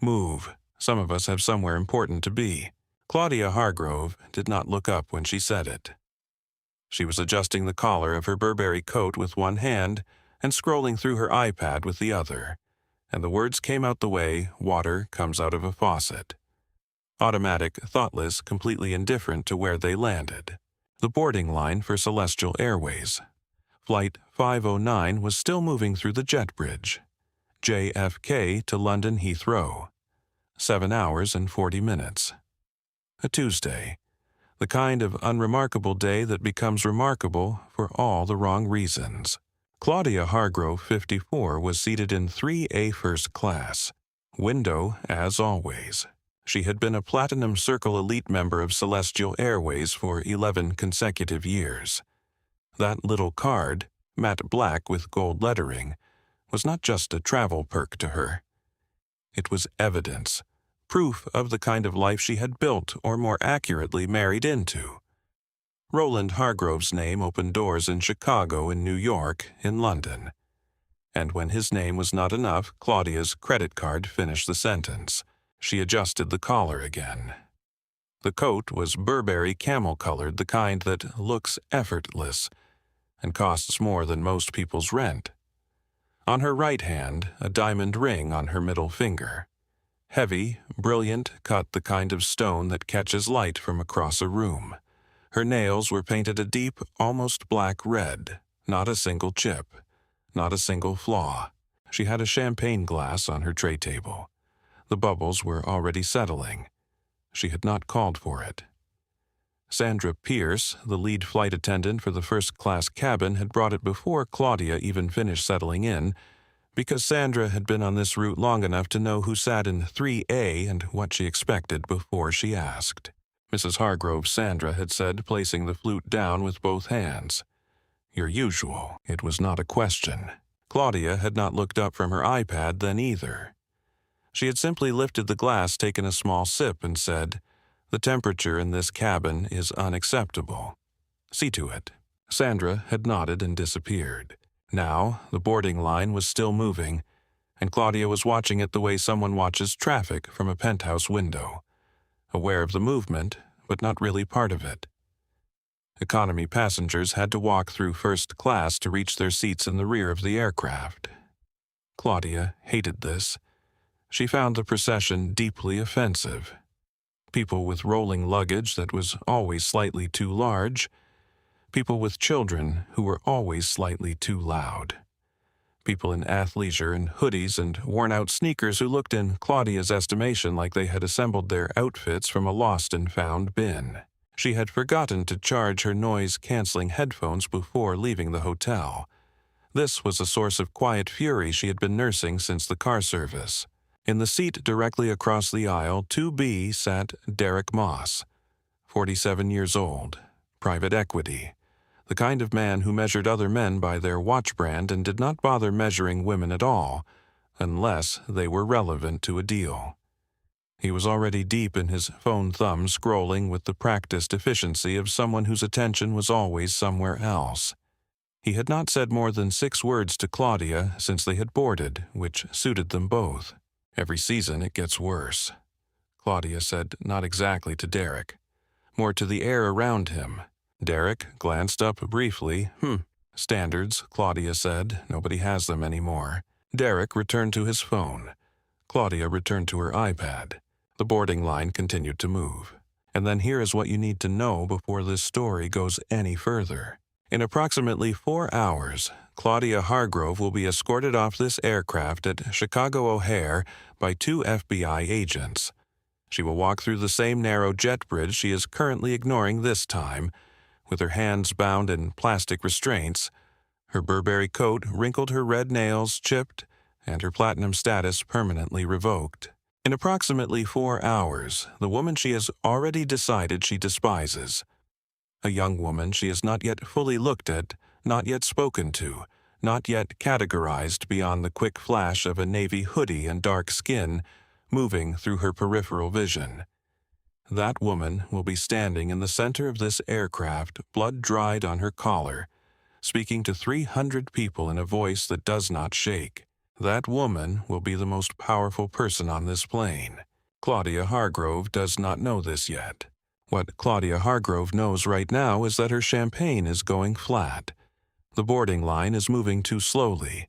Move. Some of us have somewhere important to be. Claudia Hargrove did not look up when she said it. She was adjusting the collar of her Burberry coat with one hand and scrolling through her iPad with the other, and the words came out the way water comes out of a faucet. Automatic, thoughtless, completely indifferent to where they landed. The boarding line for Celestial Airways. Flight 509 was still moving through the jet bridge. JFK to London Heathrow. 7 hours and 40 minutes. A Tuesday. The kind of unremarkable day that becomes remarkable for all the wrong reasons. Claudia Hargrove, 54, was seated in 3A first class. Window, as always. She had been a Platinum Circle Elite member of Celestial Airways for 11 consecutive years. That little card, matte black with gold lettering, was not just a travel perk to her. It was evidence, proof of the kind of life she had built, or more accurately, married into. Roland Hargrove's name opened doors in Chicago, in New York, in London. And when his name was not enough, Claudia's credit card finished the sentence. She adjusted the collar again. The coat was Burberry camel-colored, the kind that looks effortless and costs more than most people's rent. On her right hand, a diamond ring on her middle finger. Heavy, brilliant, cut the kind of stone that catches light from across a room. Her nails were painted a deep, almost black red, not a single chip, not a single flaw. She had a champagne glass on her tray table. The bubbles were already settling. She had not called for it. Sandra Pierce, the lead flight attendant for the first-class cabin, had brought it before Claudia even finished settling in, because Sandra had been on this route long enough to know who sat in 3A and what she expected before she asked. Mrs. Hargrove, Sandra had said, placing the flute down with both hands. Your usual. It was not a question. Claudia had not looked up from her iPad then either. She had simply lifted the glass, taken a small sip, and said, "The temperature in this cabin is unacceptable. See to it." Sandra had nodded and disappeared. Now, the boarding line was still moving, and Claudia was watching it the way someone watches traffic from a penthouse window, aware of the movement, but not really part of it. Economy passengers had to walk through first class to reach their seats in the rear of the aircraft. Claudia hated this. She found the procession deeply offensive. People with rolling luggage that was always slightly too large. People with children who were always slightly too loud. People in athleisure and hoodies and worn-out sneakers who looked in Claudia's estimation like they had assembled their outfits from a lost-and-found bin. She had forgotten to charge her noise-canceling headphones before leaving the hotel. This was a source of quiet fury she had been nursing since the car service. In the seat directly across the aisle, 2B, sat Derek Moss, 47 years old, private equity, the kind of man who measured other men by their watch brand and did not bother measuring women at all, unless they were relevant to a deal. He was already deep in his phone thumb, scrolling with the practiced efficiency of someone whose attention was always somewhere else. He had not said more than 6 words to Claudia since they had boarded, which suited them both. Every season it gets worse, Claudia said, not exactly to Derek, more to the air around him. Derek glanced up briefly. Standards, Claudia said. Nobody has them anymore. Derek returned to his phone. Claudia returned to her iPad. The boarding line continued to move. And then here is what you need to know before this story goes any further. In approximately 4 hours, Claudia Hargrove will be escorted off this aircraft at Chicago O'Hare by 2 FBI agents. She will walk through the same narrow jet bridge she is currently ignoring this time, with her hands bound in plastic restraints, her Burberry coat wrinkled, her red nails chipped, and her platinum status permanently revoked. In approximately 4 hours, the woman she has already decided she despises, a young woman she has not yet fully looked at, not yet spoken to, not yet categorized beyond the quick flash of a navy hoodie and dark skin moving through her peripheral vision. That woman will be standing in the center of this aircraft, blood dried on her collar, speaking to 300 people in a voice that does not shake. That woman will be the most powerful person on this plane. Claudia Hargrove does not know this yet. What Claudia Hargrove knows right now is that her champagne is going flat. The boarding line is moving too slowly,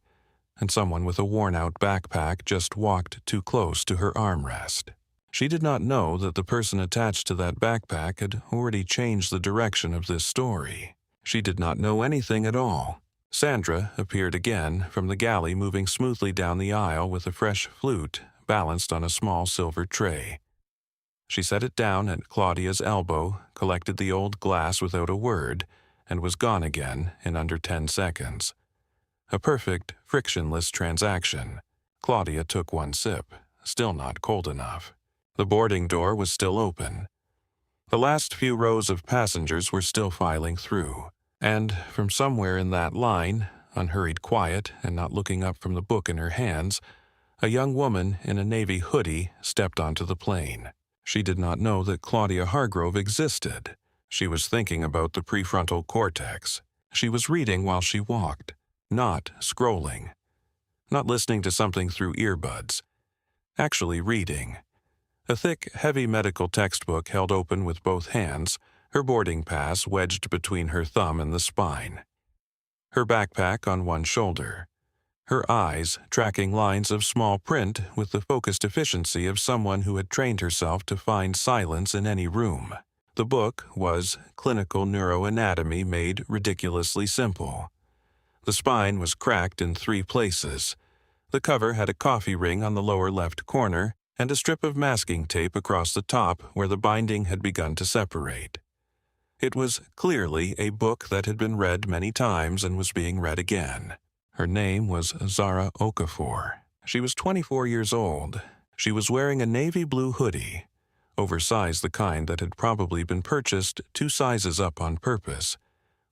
and someone with a worn-out backpack just walked too close to her armrest. She did not know that the person attached to that backpack had already changed the direction of this story. She did not know anything at all. Sandra appeared again from the galley, moving smoothly down the aisle with a fresh flute balanced on a small silver tray. She set it down at Claudia's elbow, collected the old glass without a word, and was gone again in under 10 seconds. A perfect, frictionless transaction. Claudia took one sip, still not cold enough. The boarding door was still open. The last few rows of passengers were still filing through, and from somewhere in that line, unhurried quiet and not looking up from the book in her hands, a young woman in a navy hoodie stepped onto the plane. She did not know that Claudia Hargrove existed. She was thinking about the prefrontal cortex. She was reading while she walked, not scrolling, not listening to something through earbuds, actually reading. A thick, heavy medical textbook held open with both hands, her boarding pass wedged between her thumb and the spine. Her backpack on one shoulder. Her eyes tracking lines of small print with the focused efficiency of someone who had trained herself to find silence in any room. The book was Clinical Neuroanatomy made ridiculously simple. The spine was cracked in 3 places. The cover had a coffee ring on the lower left corner and a strip of masking tape across the top where the binding had begun to separate. It was clearly a book that had been read many times and was being read again. Her name was Zara. She was 24 years old. She was wearing a navy blue hoodie, oversized the kind that had probably been purchased 2 sizes up on purpose,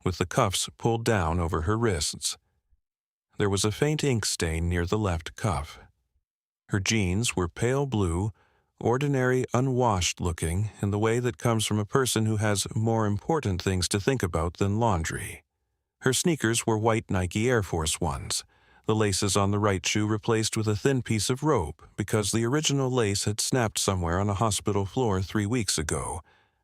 with the cuffs pulled down over her wrists. There was a faint ink stain near the left cuff. Her jeans were pale blue, ordinary, unwashed-looking in the way that comes from a person who has more important things to think about than laundry. Her sneakers were white Nike Air Force Ones, the laces on the right shoe replaced with a thin piece of rope because the original lace had snapped somewhere on a hospital floor 3 weeks ago,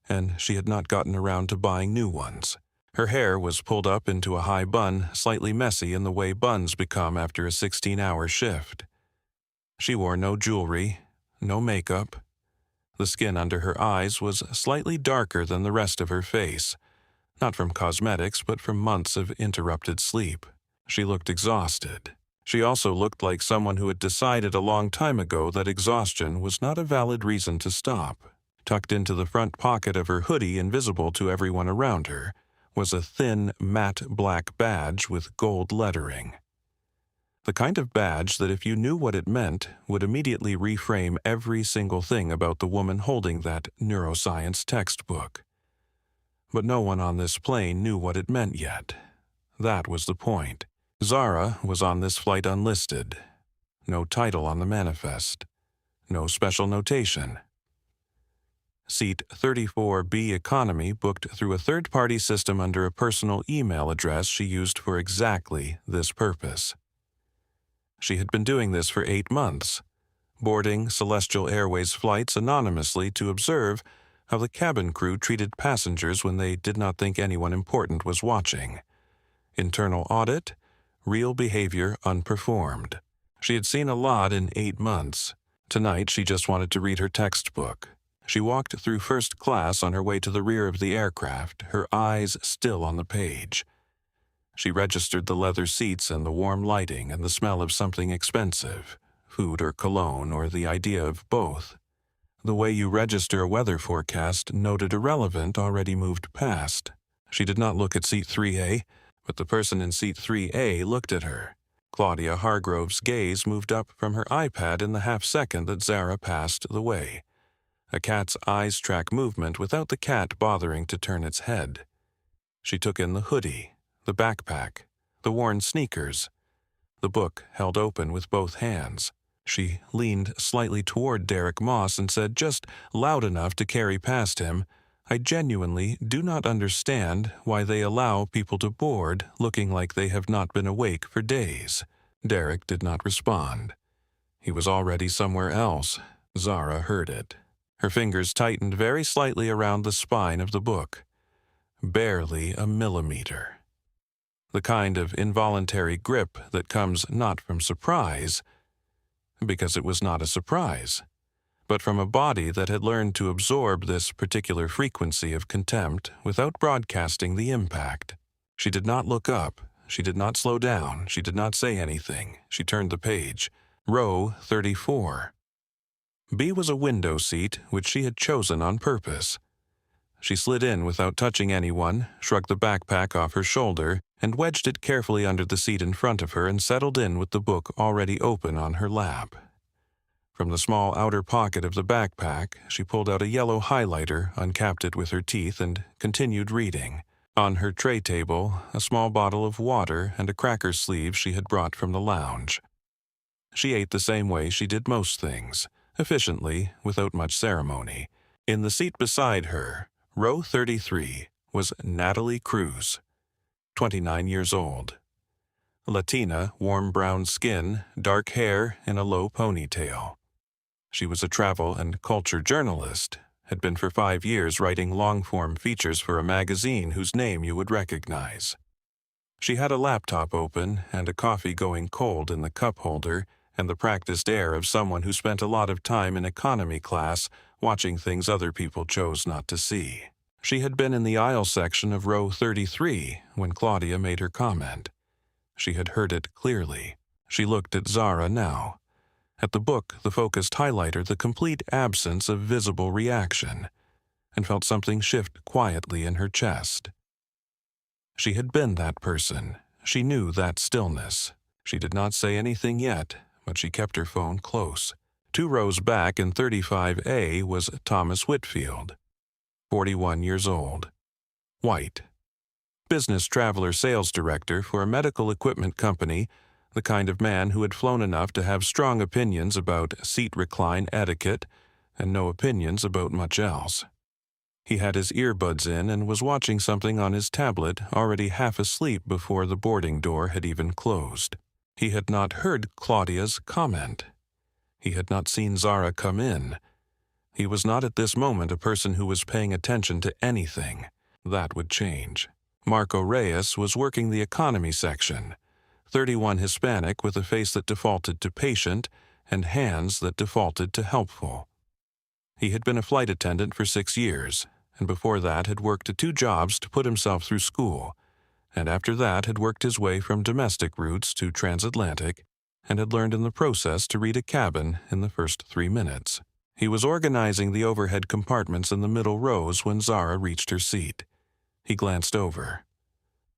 and she had not gotten around to buying new ones. Her hair was pulled up into a high bun, slightly messy in the way buns become after a 16-hour shift. She wore no jewelry, no makeup. The skin under her eyes was slightly darker than the rest of her face, not from cosmetics but from months of interrupted sleep. She looked exhausted. She also looked like someone who had decided a long time ago that exhaustion was not a valid reason to stop. Tucked into the front pocket of her hoodie, invisible to everyone around her, was a thin, matte black badge with gold lettering. The kind of badge that if you knew what it meant would immediately reframe every single thing about the woman holding that neuroscience textbook. But no one on this plane knew what it meant yet. That was the point. Zara was on this flight unlisted. No title on the manifest. No special notation. Seat 34B Economy booked through a third-party system under a personal email address she used for exactly this purpose. She had been doing this for 8 months, boarding Celestial Airways flights anonymously to observe how the cabin crew treated passengers when they did not think anyone important was watching. Internal audit, real behavior unperformed. She had seen a lot in 8 months. Tonight she just wanted to read her textbook. She walked through first class on her way to the rear of the aircraft, her eyes still on the page. She registered the leather seats and the warm lighting and the smell of something expensive, food or cologne or the idea of both. The way you register a weather forecast noted irrelevant already moved past. She did not look at seat 3A, but the person in seat 3A looked at her. Claudia Hargrove's gaze moved up from her iPad in the half-second that Zara passed the way. A cat's eyes track movement without the cat bothering to turn its head. She took in the hoodie, the backpack, the worn sneakers, the book held open with both hands. She leaned slightly toward Derek Moss and said just loud enough to carry past him, "I genuinely do not understand why they allow people to board looking like they have not been awake for days." Derek did not respond. He was already somewhere else. Zara heard it. Her fingers tightened very slightly around the spine of the book. Barely a millimeter. The kind of involuntary grip that comes not from surprise, because it was not a surprise, but from a body that had learned to absorb this particular frequency of contempt without broadcasting the impact. She did not look up. She did not slow down. She did not say anything. She turned the page. Row 34. B was a window seat which she had chosen on purpose. She slid in without touching anyone, shrugged the backpack off her shoulder, and wedged it carefully under the seat in front of her and settled in with the book already open on her lap. From the small outer pocket of the backpack, she pulled out a yellow highlighter, uncapped it with her teeth, and continued reading. On her tray table, a small bottle of water and a cracker sleeve she had brought from the lounge. She ate the same way she did most things, efficiently, without much ceremony. In the seat beside her, row 33, was Natalie Cruz, 29 years old. Latina, warm brown skin, dark hair, and a low ponytail. She was a travel and culture journalist, had been for 5 years writing long-form features for a magazine whose name you would recognize. She had a laptop open and a coffee going cold in the cup holder and the practiced air of someone who spent a lot of time in economy class watching things other people chose not to see. She had been in the aisle section of row 33 when Claudia made her comment. She had heard it clearly. She looked at Zara now. At the book, the focused highlighter, the complete absence of visible reaction, and felt something shift quietly in her chest. She had been that person. She knew that stillness. She did not say anything yet, but she kept her phone close. 2 rows back in 35A was Thomas Whitfield, 41 years old. White. Business traveler sales director for a medical equipment company, the kind of man who had flown enough to have strong opinions about seat recline etiquette and no opinions about much else. He had his earbuds in and was watching something on his tablet, already half asleep before the boarding door had even closed. He had not heard Claudia's comment. He had not seen Zara come in. He was not at this moment a person who was paying attention to anything. That would change. Marco Reyes was working the economy section, 31 Hispanic with a face that defaulted to patient and hands that defaulted to helpful. He had been a flight attendant for 6 years, and before that had worked 2 jobs to put himself through school, and after that had worked his way from domestic routes to transatlantic, and had learned in the process to read a cabin in the first 3 minutes. He was organizing the overhead compartments in the middle rows when Zara reached her seat. He glanced over.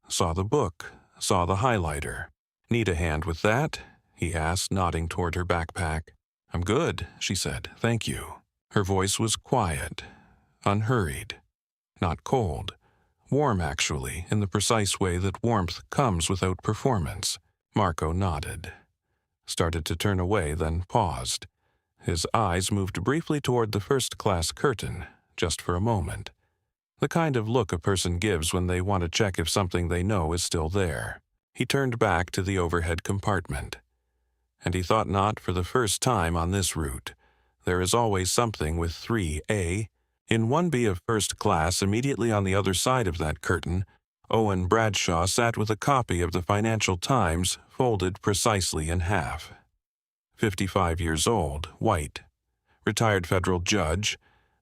Saw the book, saw the highlighter. "Need a hand with that?" he asked, nodding toward her backpack. "I'm good," she said. "Thank you." Her voice was quiet, unhurried, not cold, warm actually, in the precise way that warmth comes without performance. Marco nodded, started to turn away, then paused. His eyes moved briefly toward the first-class curtain, just for a moment. The kind of look a person gives when they want to check if something they know is still there. He turned back to the overhead compartment. And he thought not for the first time on this route. There is always something with 3A. In 1B of first class, immediately on the other side of that curtain, Owen Bradshaw sat with a copy of the Financial Times folded precisely in half. 55 years old, white, retired federal judge,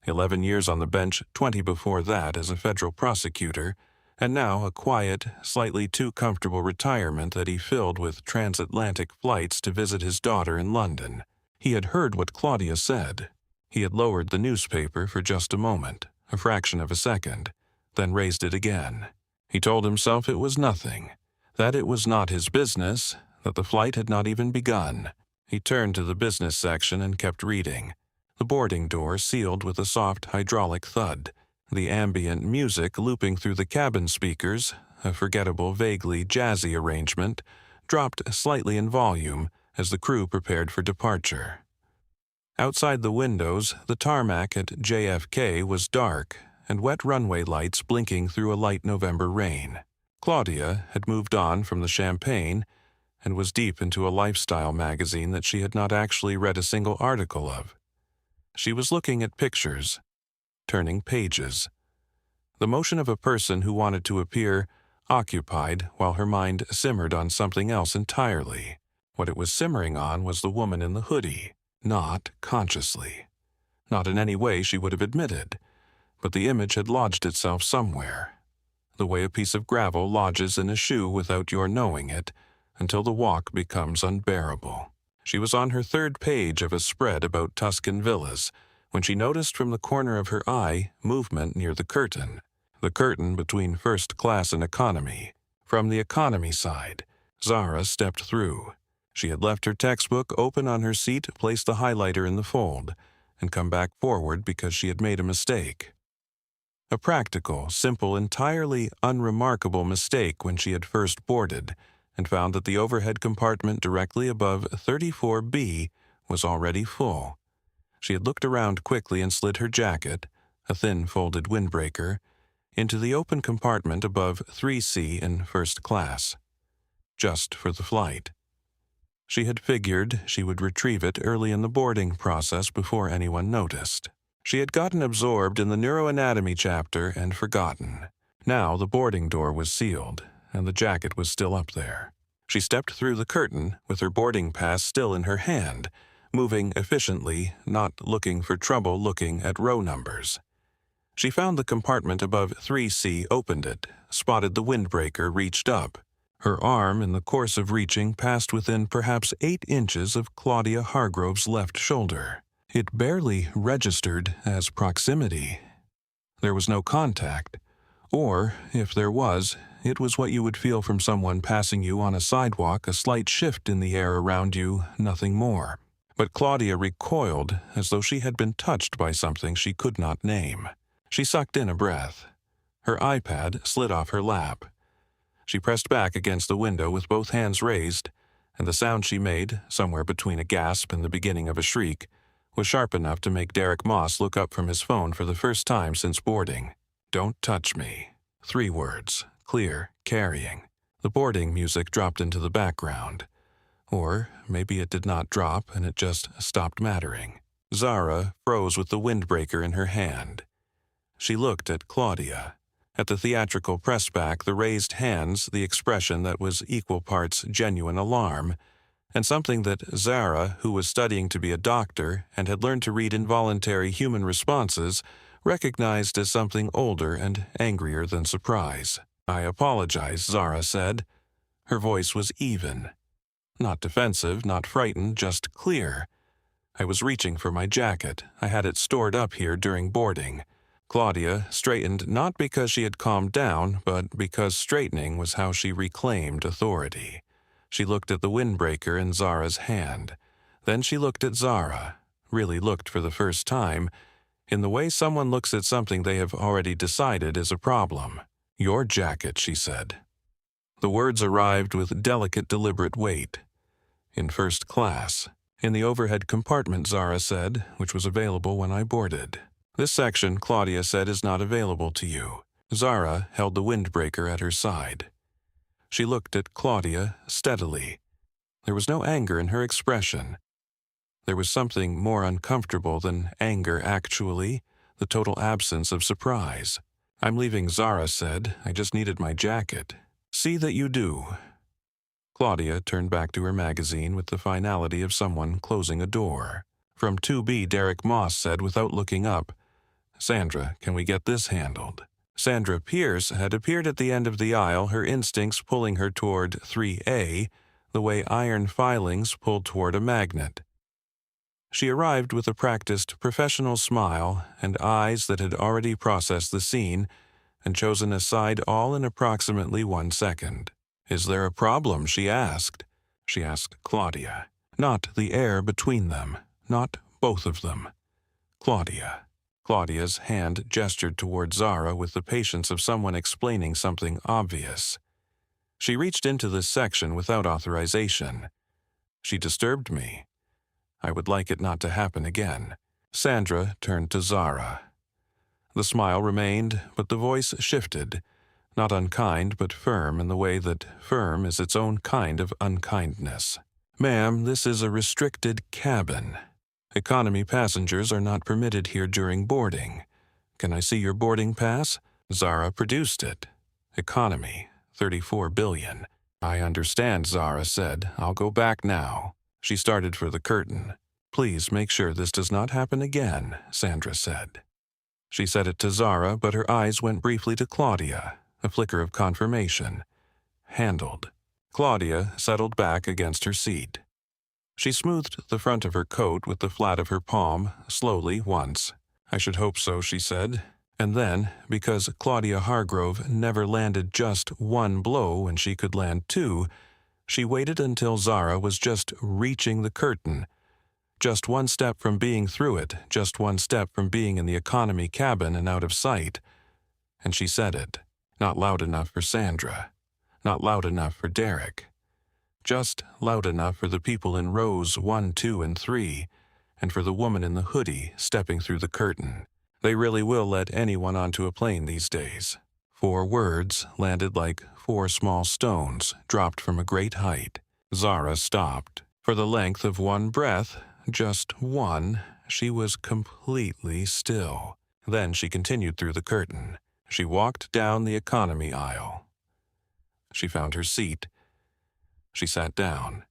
11 years on the bench, 20 before that as a federal prosecutor, and now a quiet, slightly too comfortable retirement that he filled with transatlantic flights to visit his daughter in London. He had heard what Claudia said. He had lowered the newspaper for just a moment, a fraction of a second, then raised it again. He told himself it was nothing, that it was not his business, that the flight had not even begun. He turned to the business section and kept reading. The boarding door sealed with a soft hydraulic thud. The ambient music looping through the cabin speakers, a forgettable, vaguely jazzy arrangement, dropped slightly in volume as the crew prepared for departure. Outside the windows, the tarmac at JFK was dark, and wet runway lights blinking through a light November rain. Claudia had moved on from the champagne and was deep into a lifestyle magazine that she had not actually read a single article of. She was looking at pictures, turning pages. The motion of a person who wanted to appear occupied while her mind simmered on something else entirely. What it was simmering on was the woman in the hoodie, not consciously. Not in any way she would have admitted, but the image had lodged itself somewhere, the way a piece of gravel lodges in a shoe without your knowing it, until the walk becomes unbearable. She was on her third page of a spread about Tuscan villas when she noticed from the corner of her eye movement near the curtain between first class and economy. From the economy side, Zara stepped through. She had left her textbook open on her seat, placed the highlighter in the fold, and come back forward because she had made a mistake. A practical, simple, entirely unremarkable mistake when she had first boarded and found that the overhead compartment directly above 34B was already full. She had looked around quickly and slid her jacket, a thin folded windbreaker, into the open compartment above 3C in first class, just for the flight. She had figured she would retrieve it early in the boarding process before anyone noticed. She had gotten absorbed in the neuroanatomy chapter and forgotten. Now the boarding door was sealed, and the jacket was still up there. She stepped through the curtain with her boarding pass still in her hand, moving efficiently, not looking for trouble looking at row numbers. She found the compartment above 3C, opened it, spotted the windbreaker, reached up. Her arm, in the course of reaching, passed within perhaps 8 inches of Claudia Hargrove's left shoulder. It barely registered as proximity. There was no contact, or, if there was, it was what you would feel from someone passing you on a sidewalk, a slight shift in the air around you, nothing more. But Claudia recoiled as though she had been touched by something she could not name. She sucked in a breath. Her iPad slid off her lap. She pressed back against the window with both hands raised, and the sound she made, somewhere between a gasp and the beginning of a shriek, was sharp enough to make Derek Moss look up from his phone for the first time since boarding. "Don't touch me." 3 words, clear, carrying. The boarding music dropped into the background. Or maybe it did not drop and it just stopped mattering. Zara froze with the windbreaker in her hand. She looked at Claudia. At the theatrical pressback, the raised hands, the expression that was equal parts genuine alarm, and something that Zara, who was studying to be a doctor and had learned to read involuntary human responses, recognized as something older and angrier than surprise. "I apologize," Zara said. Her voice was even. Not defensive, not frightened, just clear. "I was reaching for my jacket. I had it stored up here during boarding." Claudia straightened not because she had calmed down, but because straightening was how she reclaimed authority. She looked at the windbreaker in Zara's hand. Then she looked at Zara, really looked for the first time, in the way someone looks at something they have already decided is a problem. "Your jacket," she said. The words arrived with delicate, deliberate weight. "In first class. In the overhead compartment," Zara said, "which was available when I boarded." "This section," Claudia said, "is not available to you." Zara held the windbreaker at her side. She looked at Claudia steadily. There was no anger in her expression. There was something more uncomfortable than anger, actually, the total absence of surprise. "I'm leaving," Zara said. "I just needed my jacket." "See that you do." Claudia turned back to her magazine with the finality of someone closing a door. From 2B, Derek Moss said without looking up, "Sandra, can we get this handled?" Sandra Pierce had appeared at the end of the aisle, her instincts pulling her toward 3A, the way iron filings pulled toward a magnet. She arrived with a practiced professional smile and eyes that had already processed the scene and chosen a side all in approximately 1 second. "Is there a problem?" she asked. She asked Claudia. Not the air between them, not both of them. Claudia. Claudia's hand gestured toward Zara with the patience of someone explaining something obvious. She reached into this section without authorization. "She disturbed me. I would like it not to happen again." Sandra turned to Zara. The smile remained, but the voice shifted. Not unkind, but firm in the way that firm is its own kind of unkindness. "Ma'am, this is a restricted cabin. Economy passengers are not permitted here during boarding. Can I see your boarding pass?" Zara produced it. Economy, 34 billion. "I understand," Zara said. "I'll go back now." She started for the curtain. "Please make sure this does not happen again," Sandra said. She said it to Zara, but her eyes went briefly to Claudia, a flicker of confirmation. Handled. Claudia settled back against her seat. She smoothed the front of her coat with the flat of her palm, slowly, once. "I should hope so," she said. And then, because Claudia Hargrove never landed just one blow when she could land two, she waited until Zara was just reaching the curtain, just one step from being through it, just one step from being in the economy cabin and out of sight. And she said it, not loud enough for Sandra, not loud enough for Derek, just loud enough for the people in rows 1, 2, and 3, and for the woman in the hoodie stepping through the curtain. They really will let anyone onto a plane these days. 4 words landed like 4 small stones dropped from a great height. Zara stopped. For the length of one breath, just one, she was completely still. Then she continued through the curtain. She walked down the economy aisle. She found her seat. She sat down.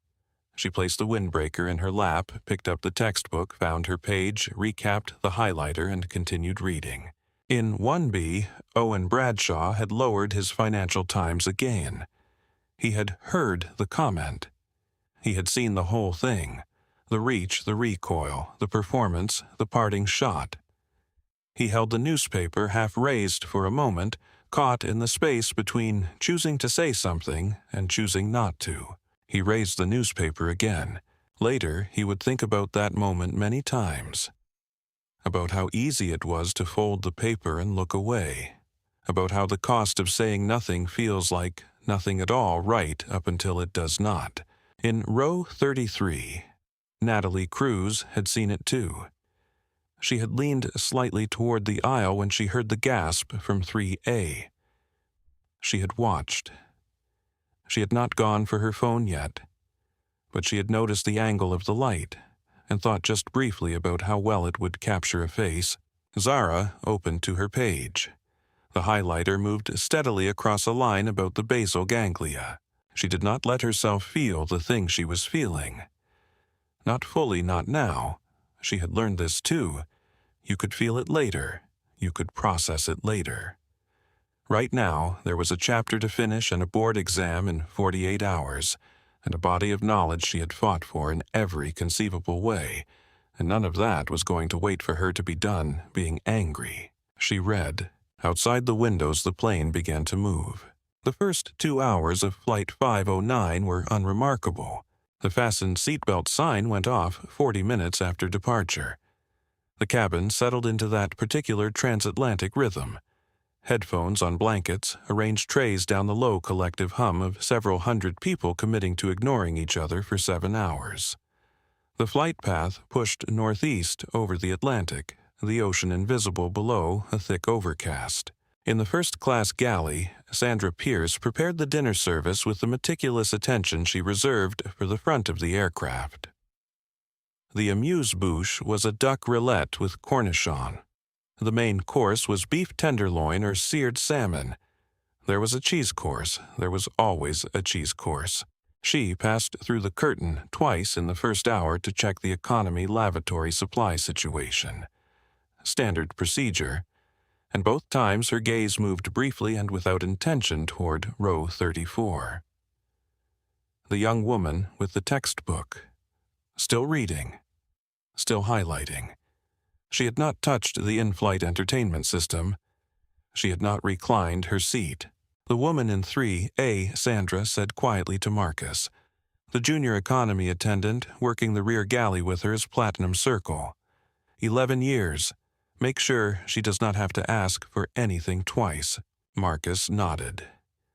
She placed the windbreaker in her lap, picked up the textbook, found her page, recapped the highlighter, and continued reading. In 1B, Owen Bradshaw had lowered his Financial Times again. He had heard the comment. He had seen the whole thing, the reach, the recoil, the performance, the parting shot. He held the newspaper half raised for a moment, caught in the space between choosing to say something and choosing not to. He raised the newspaper again. Later, he would think about that moment many times. About how easy it was to fold the paper and look away. About how the cost of saying nothing feels like nothing at all right up until it does not. In row 33, Natalie Cruz had seen it too. She had leaned slightly toward the aisle when she heard the gasp from 3A. She had watched. She had not gone for her phone yet, but she had noticed the angle of the light and thought just briefly about how well it would capture a face. Zara opened to her page. The highlighter moved steadily across a line about the basal ganglia. She did not let herself feel the thing she was feeling. Not fully, not now. She had learned this too. You could feel it later. You could process it later. Right now, there was a chapter to finish and a board exam in 48 hours, and a body of knowledge she had fought for in every conceivable way, and none of that was going to wait for her to be done being angry. She read. Outside the windows, the plane began to move. The first 2 hours of Flight 509 were unremarkable. The fastened seatbelt sign went off 40 minutes after departure. The cabin settled into that particular transatlantic rhythm. Headphones on blankets, arranged trays down the low collective hum of several hundred people committing to ignoring each other for 7 hours. The flight path pushed northeast over the Atlantic, the ocean invisible below a thick overcast. In the first-class galley, Sandra Pierce prepared the dinner service with the meticulous attention she reserved for the front of the aircraft. The amuse-bouche was a duck rillette with cornichon. The main course was beef tenderloin or seared salmon. There was a cheese course. There was always a cheese course. She passed through the curtain twice in the first hour to check the economy lavatory supply situation. Standard procedure. And both times her gaze moved briefly and without intention toward row 34. The young woman with the textbook. Still reading. Still highlighting. She had not touched the in-flight entertainment system. She had not reclined her seat. The woman in 3A, Sandra, said quietly to Marcus. The junior economy attendant working the rear galley with her is Platinum Circle. 11 years. Make sure she does not have to ask for anything twice. Marcus nodded.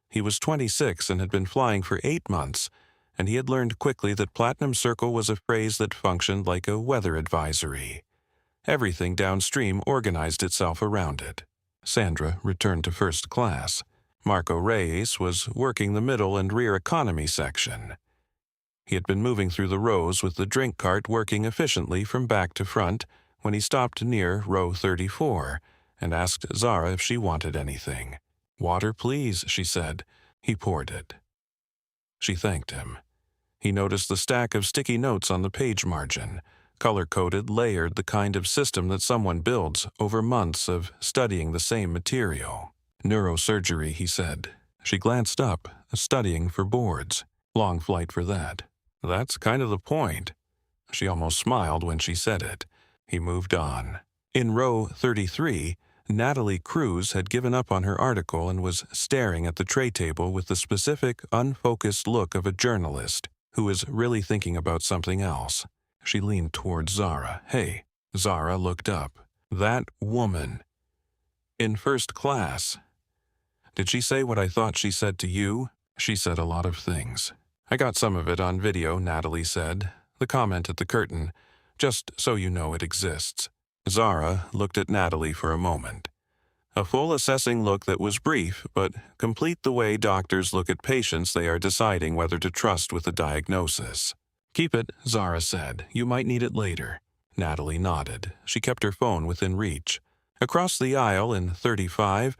He was 26 and had been flying for 8 months, and he had learned quickly that Platinum Circle was a phrase that functioned like a weather advisory. Everything downstream organized itself around it. Sandra returned to first class. Marco Reyes was working the middle and rear economy section. He had been moving through the rows with the drink cart working efficiently from back to front when he stopped near row 34 and asked Zara if she wanted anything. "Water, please," she said. He poured it. She thanked him. He noticed the stack of sticky notes on the page margin, color-coded, layered, the kind of system that someone builds over months of studying the same material. "Neurosurgery," he said. She glanced up, studying for boards. "Long flight for that." "That's kind of the point." She almost smiled when she said it. He moved on. In row 33, Natalie Cruz had given up on her article and was staring at the tray table with the specific, unfocused look of a journalist who is really thinking about something else. She leaned towards Zara. "Hey." Zara looked up. "That woman. In first class. Did she say what I thought she said to you?" "She said a lot of things." "I got some of it on video," Natalie said. "The comment at the curtain. Just so you know it exists." Zara looked at Natalie for a moment. A full assessing look that was brief, but complete the way doctors look at patients they are deciding whether to trust with a diagnosis. "Keep it," Zara said. "You might need it later." Natalie nodded. She kept her phone within reach. Across the aisle in 35,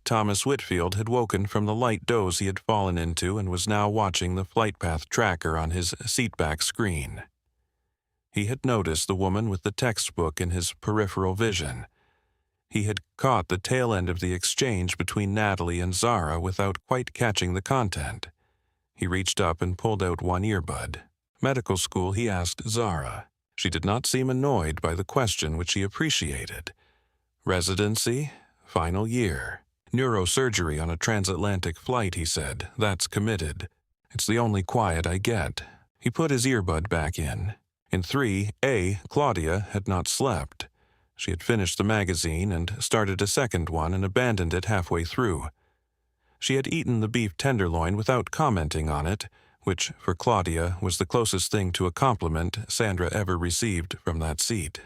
Thomas Whitfield had woken from the light doze he had fallen into and was now watching the flight path tracker on his seatback screen. He had noticed the woman with the textbook in his peripheral vision. He had caught the tail end of the exchange between Natalie and Zara without quite catching the content. He reached up and pulled out one earbud. "Medical school," he asked Zara. She did not seem annoyed by the question, which he appreciated. "Residency? Final year. Neurosurgery on a transatlantic flight," he said. "That's committed. It's the only quiet I get." He put his earbud back in. In 3A, Claudia had not slept. She had finished the magazine and started a second one and abandoned it halfway through. She had eaten the beef tenderloin without commenting on it, which, for Claudia, was the closest thing to a compliment Sandra ever received from that seat.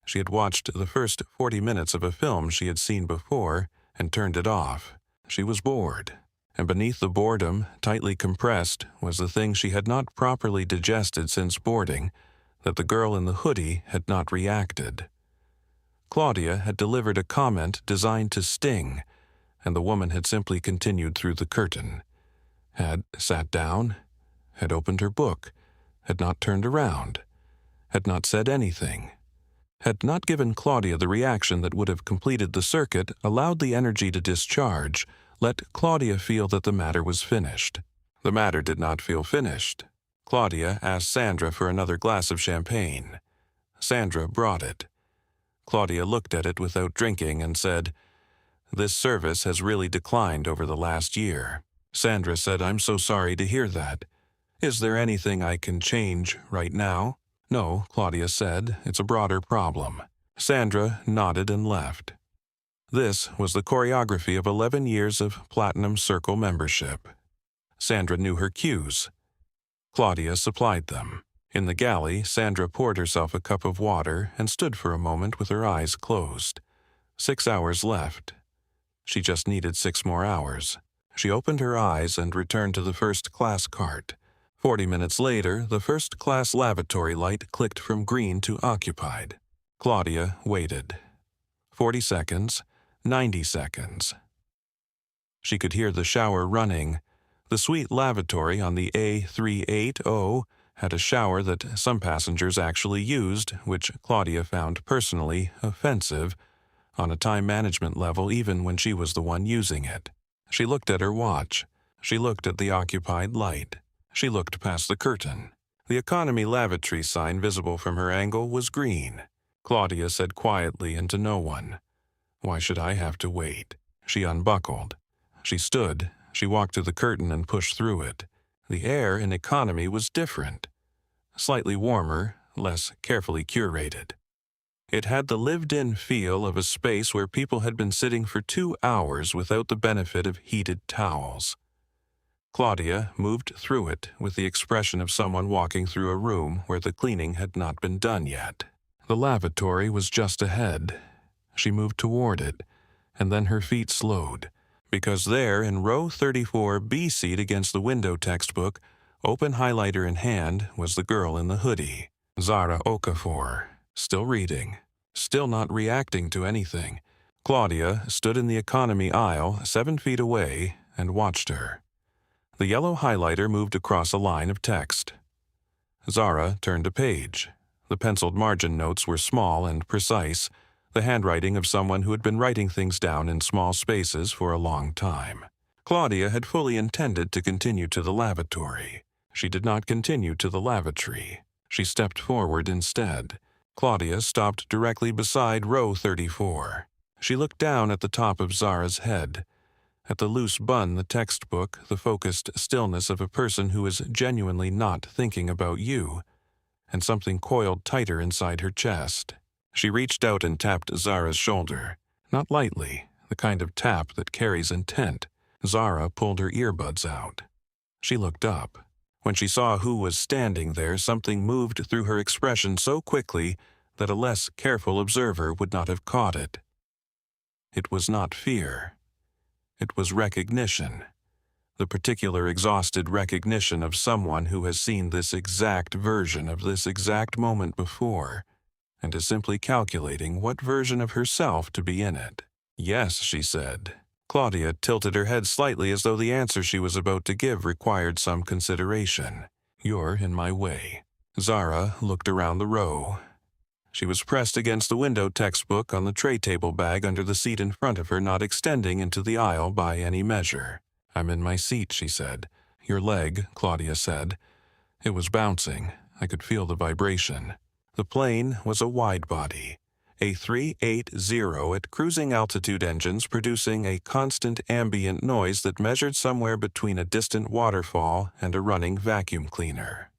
She had watched the first 40 minutes of a film she had seen before and turned it off. She was bored. And beneath the boredom, tightly compressed, was the thing she had not properly digested since boarding, that the girl in the hoodie had not reacted. Claudia had delivered a comment designed to sting, and the woman had simply continued through the curtain. Had sat down, had opened her book, had not turned around, had not said anything, had not given Claudia the reaction that would have completed the circuit, allowed the energy to discharge, let Claudia feel that the matter was finished. The matter did not feel finished. Claudia asked Sandra for another glass of champagne. Sandra brought it. Claudia looked at it without drinking and said, "This service has really declined over the last year." Sandra said, "I'm so sorry to hear that. Is there anything I can change right now?" "No," Claudia said. "It's a broader problem." Sandra nodded and left. This was the choreography of 11 years of Platinum Circle membership. Sandra knew her cues. Claudia supplied them. In the galley, Sandra poured herself a cup of water and stood for a moment with her eyes closed. 6 hours left. She just needed 6 more hours. She opened her eyes and returned to the first-class cart. 40 minutes later, the first-class lavatory light clicked from green to occupied. Claudia waited. 40 seconds, 90 seconds. She could hear the shower running. The suite lavatory on the A380 had a shower that some passengers actually used, which Claudia found personally offensive, on a time management level even when she was the one using it. She looked at her watch. She looked at the occupied light. She looked past the curtain. The economy lavatory sign visible from her angle was green. Claudia said quietly and to no one, "Why should I have to wait?" She unbuckled. She stood. She walked to the curtain and pushed through it. The air in economy was different. Slightly warmer, less carefully curated. It had the lived-in feel of a space where people had been sitting for 2 hours without the benefit of heated towels. Claudia moved through it with the expression of someone walking through a room where the cleaning had not been done yet. The lavatory was just ahead. She moved toward it, and then her feet slowed. Because there, in row 34, B seat against the window textbook, open highlighter in hand, was the girl in the hoodie, Zara Okafor, still reading, still not reacting to anything. Claudia stood in the economy aisle 7 feet away and watched her. The yellow highlighter moved across a line of text. Zara turned a page. The penciled margin notes were small and precise, the handwriting of someone who had been writing things down in small spaces for a long time. Claudia had fully intended to continue to the lavatory. She did not continue to the lavatory. She stepped forward instead. Claudia stopped directly beside row 34. She looked down at the top of Zara's head, at the loose bun, the textbook, the focused stillness of a person who is genuinely not thinking about you, and something coiled tighter inside her chest. She reached out and tapped Zara's shoulder, not lightly, the kind of tap that carries intent. Zara pulled her earbuds out. She looked up. When she saw who was standing there, something moved through her expression so quickly that a less careful observer would not have caught it. It was not fear. It was recognition. The particular exhausted recognition of someone who has seen this exact version of this exact moment before, and is simply calculating what version of herself to be in it. "Yes," she said. Claudia tilted her head slightly as though the answer she was about to give required some consideration. "You're in my way." Zara looked around the row. She was pressed against the window textbook on the tray table bag under the seat in front of her, not extending into the aisle by any measure. "I'm in my seat," she said. "Your leg," Claudia said. It was bouncing. I could feel the vibration. The plane was a wide-body, a 380 at cruising altitude, engines producing a constant ambient noise that measured somewhere between a distant waterfall and a running vacuum cleaner.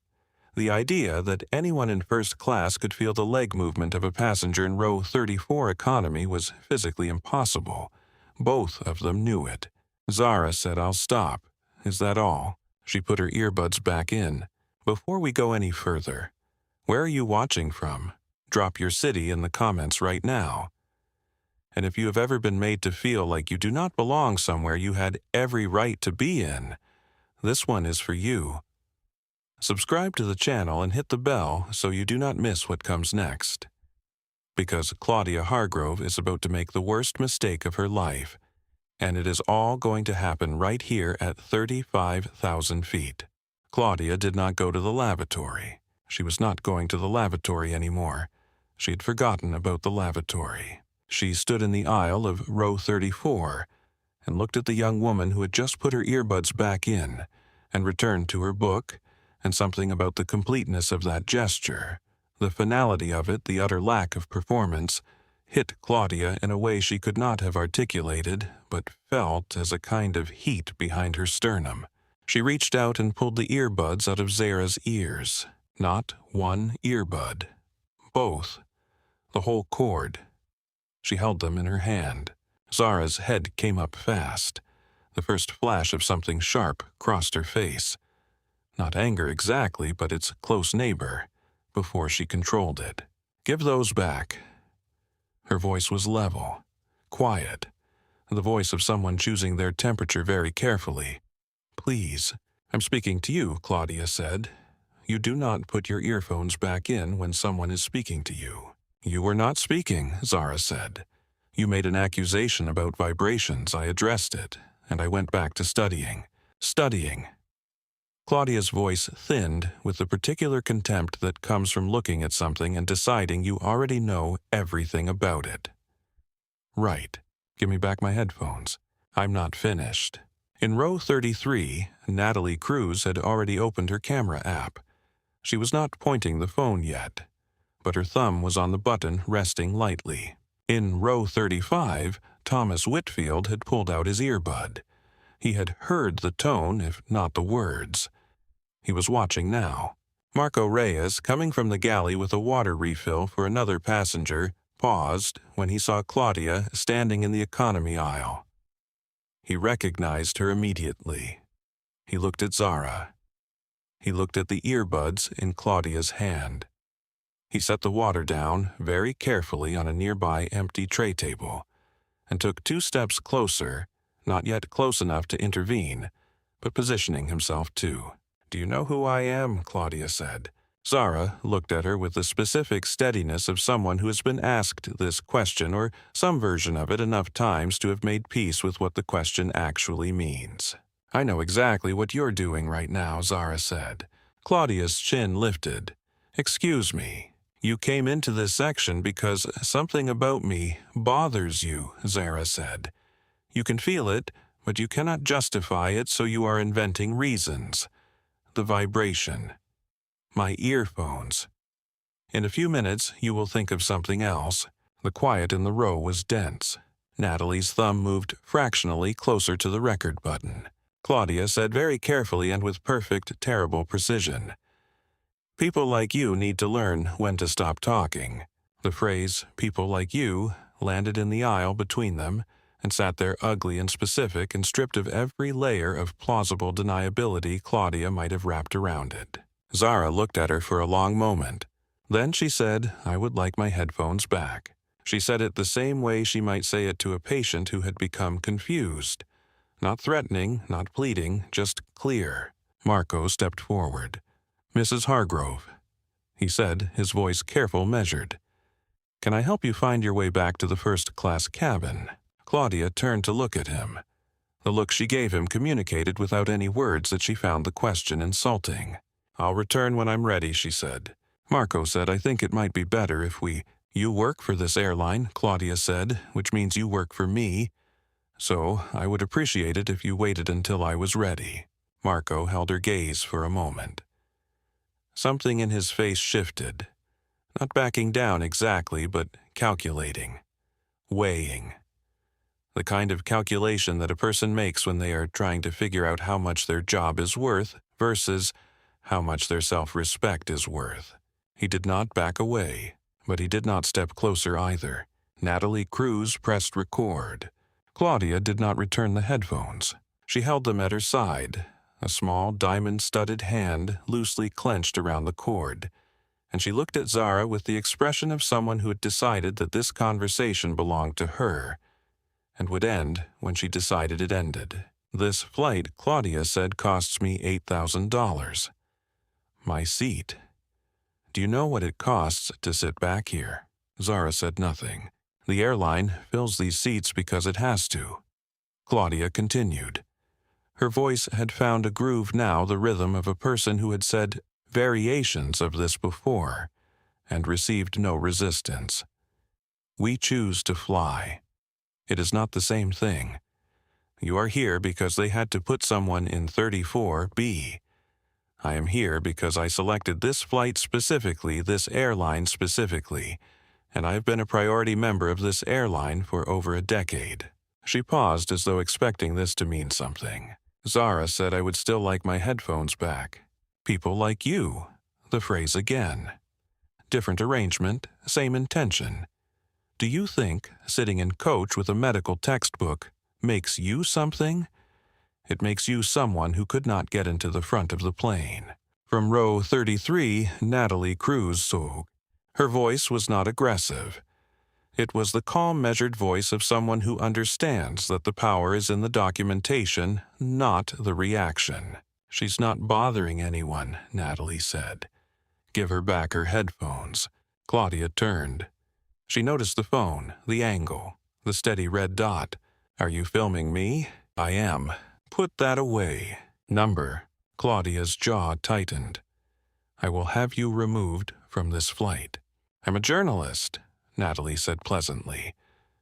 The idea that anyone in first class could feel the leg movement of a passenger in row 34 economy was physically impossible. Both of them knew it. Zara said, "I'll stop. Is that all?" She put her earbuds back in. "Before we go any further, where are you watching from? Drop your city in the comments right now. And if you have ever been made to feel like you do not belong somewhere you had every right to be in, this one is for you. Subscribe to the channel and hit the bell so you do not miss what comes next. Because Claudia Hargrove is about to make the worst mistake of her life, and it is all going to happen right here at 35,000 feet. Claudia did not go to the lavatory. She was not going to the lavatory anymore. She had forgotten about the lavatory. She stood in the aisle of row 34 and looked at the young woman who had just put her earbuds back in and returned to her book, and something about the completeness of that gesture, the finality of it, the utter lack of performance, hit Claudia in a way she could not have articulated, but felt as a kind of heat behind her sternum. She reached out and pulled the earbuds out of Zara's ears. Not one earbud. Both. The whole cord. She held them in her hand. Zara's head came up fast. The first flash of something sharp crossed her face. Not anger exactly, but its close neighbor, before she controlled it. "Give those back." Her voice was level, quiet, the voice of someone choosing their temperature very carefully. "Please." "I'm speaking to you," Claudia said. "You do not put your earphones back in when someone is speaking to you." "You were not speaking," Zara said. "You made an accusation about vibrations. I addressed it, and I went back to studying." "Studying." Claudia's voice thinned with the particular contempt that comes from looking at something and deciding you already know everything about it. "Right. Give me back my headphones. I'm not finished." In row 33, Natalie Cruz had already opened her camera app. She was not pointing the phone yet, but her thumb was on the button, resting lightly. In row 35, Thomas Whitfield had pulled out his earbud. He had heard the tone, if not the words. He was watching now. Marco Reyes, coming from the galley with a water refill for another passenger, paused when he saw Claudia standing in the economy aisle. He recognized her immediately. He looked at Zara. He looked at the earbuds in Claudia's hand. He set the water down very carefully on a nearby empty tray table and took 2 steps closer, not yet close enough to intervene, but positioning himself too. "Do you know who I am?" Claudia said. Zara looked at her with the specific steadiness of someone who has been asked this question or some version of it enough times to have made peace with what the question actually means. "I know exactly what you're doing right now," Zara said. Claudia's chin lifted. "Excuse me. You came into this section because something about me bothers you," Zara said. "You can feel it, but you cannot justify it, so you are inventing reasons. The vibration. My earphones. In a few minutes, you will think of something else." The quiet in the row was dense. Natalie's thumb moved fractionally closer to the record button. Claudia said very carefully and with perfect, terrible precision, "People like you need to learn when to stop talking." The phrase, "people like you," landed in the aisle between them and sat there ugly and specific and stripped of every layer of plausible deniability Claudia might have wrapped around it. Zara looked at her for a long moment. Then she said, "I would like my headphones back." She said it the same way she might say it to a patient who had become confused. Not threatening, not pleading, just clear. Marco stepped forward. "Mrs. Hargrove," he said, his voice careful, measured. "Can I help you find your way back to the first-class cabin?" Claudia turned to look at him. The look she gave him communicated without any words that she found the question insulting. "I'll return when I'm ready," she said. Marco said, "I think it might be better if we—" "You work for this airline," Claudia said, "which means you work for me. So I would appreciate it if you waited until I was ready." Marco held her gaze for a moment. Something in his face shifted. Not backing down exactly, but calculating. Weighing. The kind of calculation that a person makes when they are trying to figure out how much their job is worth versus how much their self-respect is worth. He did not back away, but he did not step closer either. Natalie Cruz pressed record. Claudia did not return the headphones. She held them at her side, a small diamond-studded hand loosely clenched around the cord, and she looked at Zara with the expression of someone who had decided that this conversation belonged to her and would end when she decided it ended. "This flight," Claudia said, "costs me $8,000. My seat. Do you know what it costs to sit back here?" Zara said nothing. "The airline fills these seats because it has to." Claudia continued. Her voice had found a groove now, the rhythm of a person who had said variations of this before and received no resistance. "We choose to fly. It is not the same thing. You are here because they had to put someone in 34B. I am here because I selected this flight specifically, this airline specifically, and I have been a priority member of this airline for over a decade." She paused as though expecting this to mean something. Zara said, "I would still like my headphones back." "People like you." The phrase again. Different arrangement, same intention. "Do you think sitting in coach with a medical textbook makes you something? It makes you someone who could not get into the front of the plane." From row 33, Natalie Cruz spoke. Her voice was not aggressive. It was the calm, measured voice of someone who understands that the power is in the documentation, not the reaction. "She's not bothering anyone," Natalie said. "Give her back her headphones." Claudia turned. She noticed the phone, the angle, the steady red dot. "Are you filming me?" "I am." "Put that away." "Number." Claudia's jaw tightened. "I will have you removed from this flight." "I'm a journalist," Natalie said pleasantly,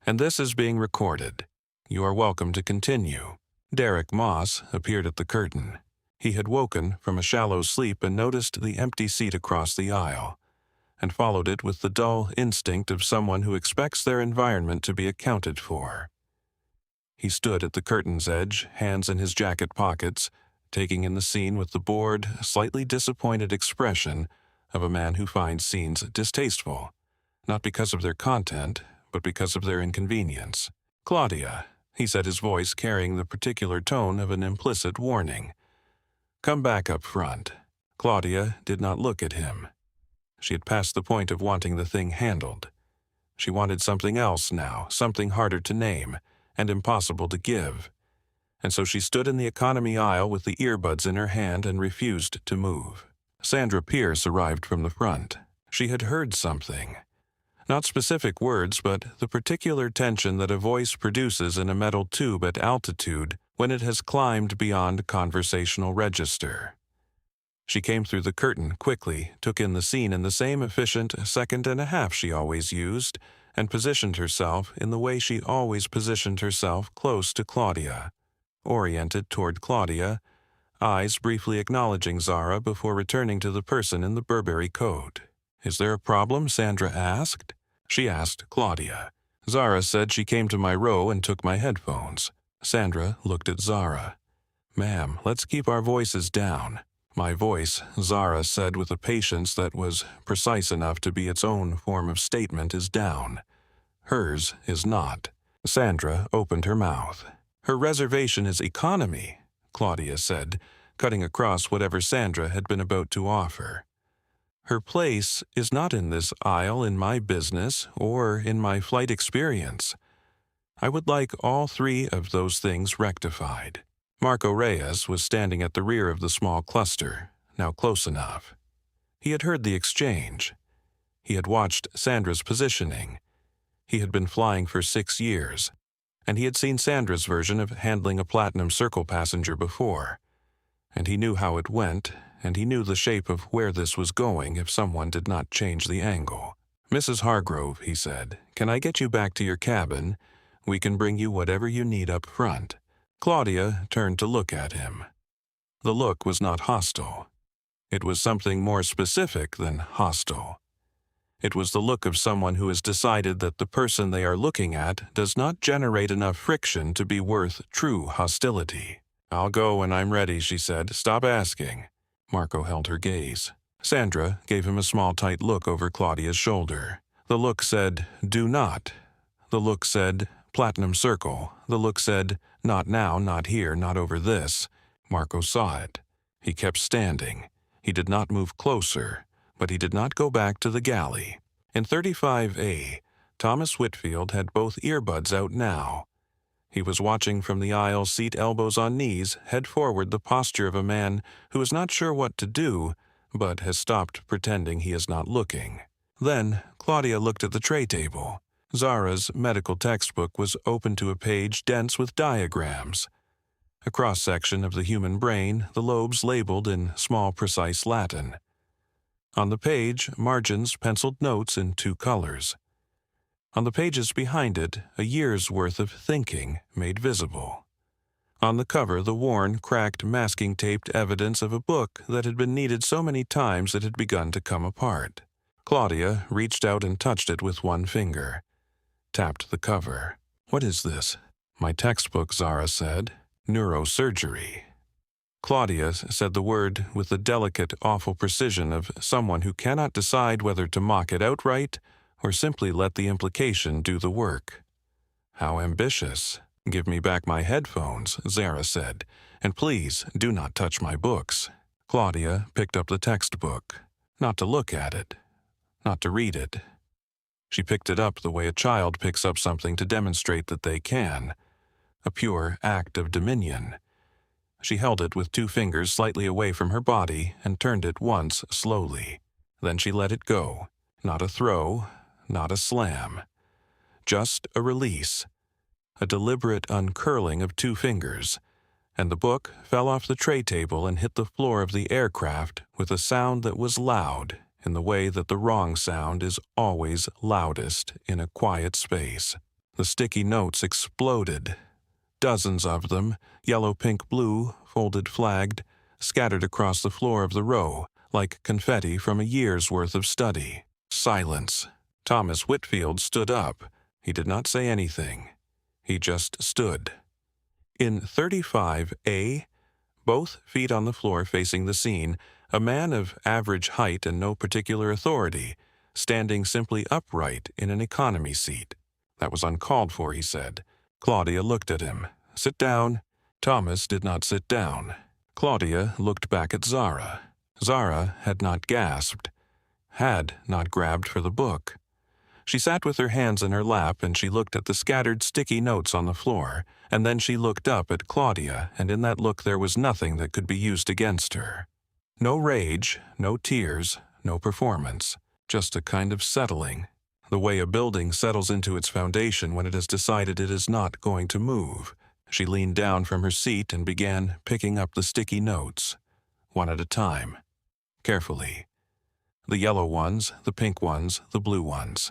"and this is being recorded. You are welcome to continue." Derek Moss appeared at the curtain. He had woken from a shallow sleep and noticed the empty seat across the aisle, and followed it with the dull instinct of someone who expects their environment to be accounted for. He stood at the curtain's edge, hands in his jacket pockets, taking in the scene with the bored, slightly disappointed expression of a man who finds scenes distasteful, not because of their content, but because of their inconvenience. "Claudia," he said, his voice carrying the particular tone of an implicit warning. "Come back up front." Claudia did not look at him. She had passed the point of wanting the thing handled. She wanted something else now, something harder to name and impossible to give. and so she stood in the economy aisle with the earbuds in her hand and refused to move. Sandra Pierce arrived from the front. She had heard something. Not specific words, but the particular tension that a voice produces in a metal tube at altitude when it has climbed beyond conversational register. She came through the curtain quickly, took in the scene in the same efficient second and a half she always used, and positioned herself in the way she always positioned herself, close to Claudia. Oriented toward Claudia, eyes briefly acknowledging Zara before returning to the person in the Burberry coat. "Is there a problem?" Sandra asked. She asked Claudia. "Zara said she came to my row and took my headphones." Sandra looked at Zara. "Ma'am, let's keep our voices down." "My voice," Zara said with a patience that was precise enough to be its own form of statement, "is down. Hers is not." Sandra opened her mouth. "Her reservation is economy," Claudia said, cutting across whatever Sandra had been about to offer. "Her place is not in this aisle in my business or in my flight experience. I would like all three of those things rectified." Marco Reyes was standing at the rear of the small cluster, now close enough. He had heard the exchange. He had watched Sandra's positioning. He had been flying for 6 years, and he had seen Sandra's version of handling a Platinum Circle passenger before. And he knew how it went, and he knew the shape of where this was going if someone did not change the angle. "Mrs. Hargrove," he said, "can I get you back to your cabin? We can bring you whatever you need up front." Claudia turned to look at him. The look was not hostile. It was something more specific than hostile. It was the look of someone who has decided that the person they are looking at does not generate enough friction to be worth true hostility. "I'll go when I'm ready," she said. "Stop asking." Marco held her gaze. Sandra gave him a small, tight look over Claudia's shoulder. The look said, "Do not." The look said, "Platinum Circle." The look said, "Not now, not here, not over this." Marco saw it. He kept standing. He did not move closer, but he did not go back to the galley. In 35A, Thomas Whitfield had both earbuds out now. He was watching from the aisle seat, elbows on knees, head forward, the posture of a man who is not sure what to do, but has stopped pretending he is not looking. Then Claudia looked at the tray table. Zara's medical textbook was open to a page dense with diagrams. A cross-section of the human brain, the lobes labeled in small, precise Latin. On the page, margins penciled notes in 2 colors. On the pages behind it, a year's worth of thinking made visible. On the cover, the worn, cracked, masking-taped evidence of a book that had been needed so many times it had begun to come apart. Claudia reached out and touched it with one finger. Tapped the cover. "What is this?" "My textbook," Zara said. "Neurosurgery." Claudia said the word with the delicate, awful precision of someone who cannot decide whether to mock it outright or simply let the implication do the work. "How ambitious." "Give me back my headphones," Zara said, "and please do not touch my books." Claudia picked up the textbook, not to look at it, not to read it. She picked it up the way a child picks up something to demonstrate that they can, a pure act of dominion. She held it with 2 fingers slightly away from her body and turned it once slowly. Then she let it go. Not a throw, not a slam. Just a release. A deliberate uncurling of 2 fingers, and the book fell off the tray table and hit the floor of the aircraft with a sound that was loud in the way that the wrong sound is always loudest in a quiet space. The sticky notes exploded. Dozens of them, yellow, pink, blue, folded, flagged, scattered across the floor of the row, like confetti from a year's worth of study. Silence. Thomas Whitfield stood up. He did not say anything. He just stood. In 35A, both feet on the floor facing the scene, a man of average height and no particular authority, standing simply upright in an economy seat. That was uncalled for, he said. Claudia looked at him. "Sit down." Thomas did not sit down. Claudia looked back at Zara. Zara had not gasped, had not grabbed for the book. She sat with her hands in her lap and she looked at the scattered sticky notes on the floor, and then she looked up at Claudia, and in that look there was nothing that could be used against her. No rage, no tears, no performance, just a kind of settling, the way a building settles into its foundation when it has decided it is not going to move. She leaned down from her seat and began picking up the sticky notes, one at a time, carefully. The yellow ones, the pink ones, the blue ones.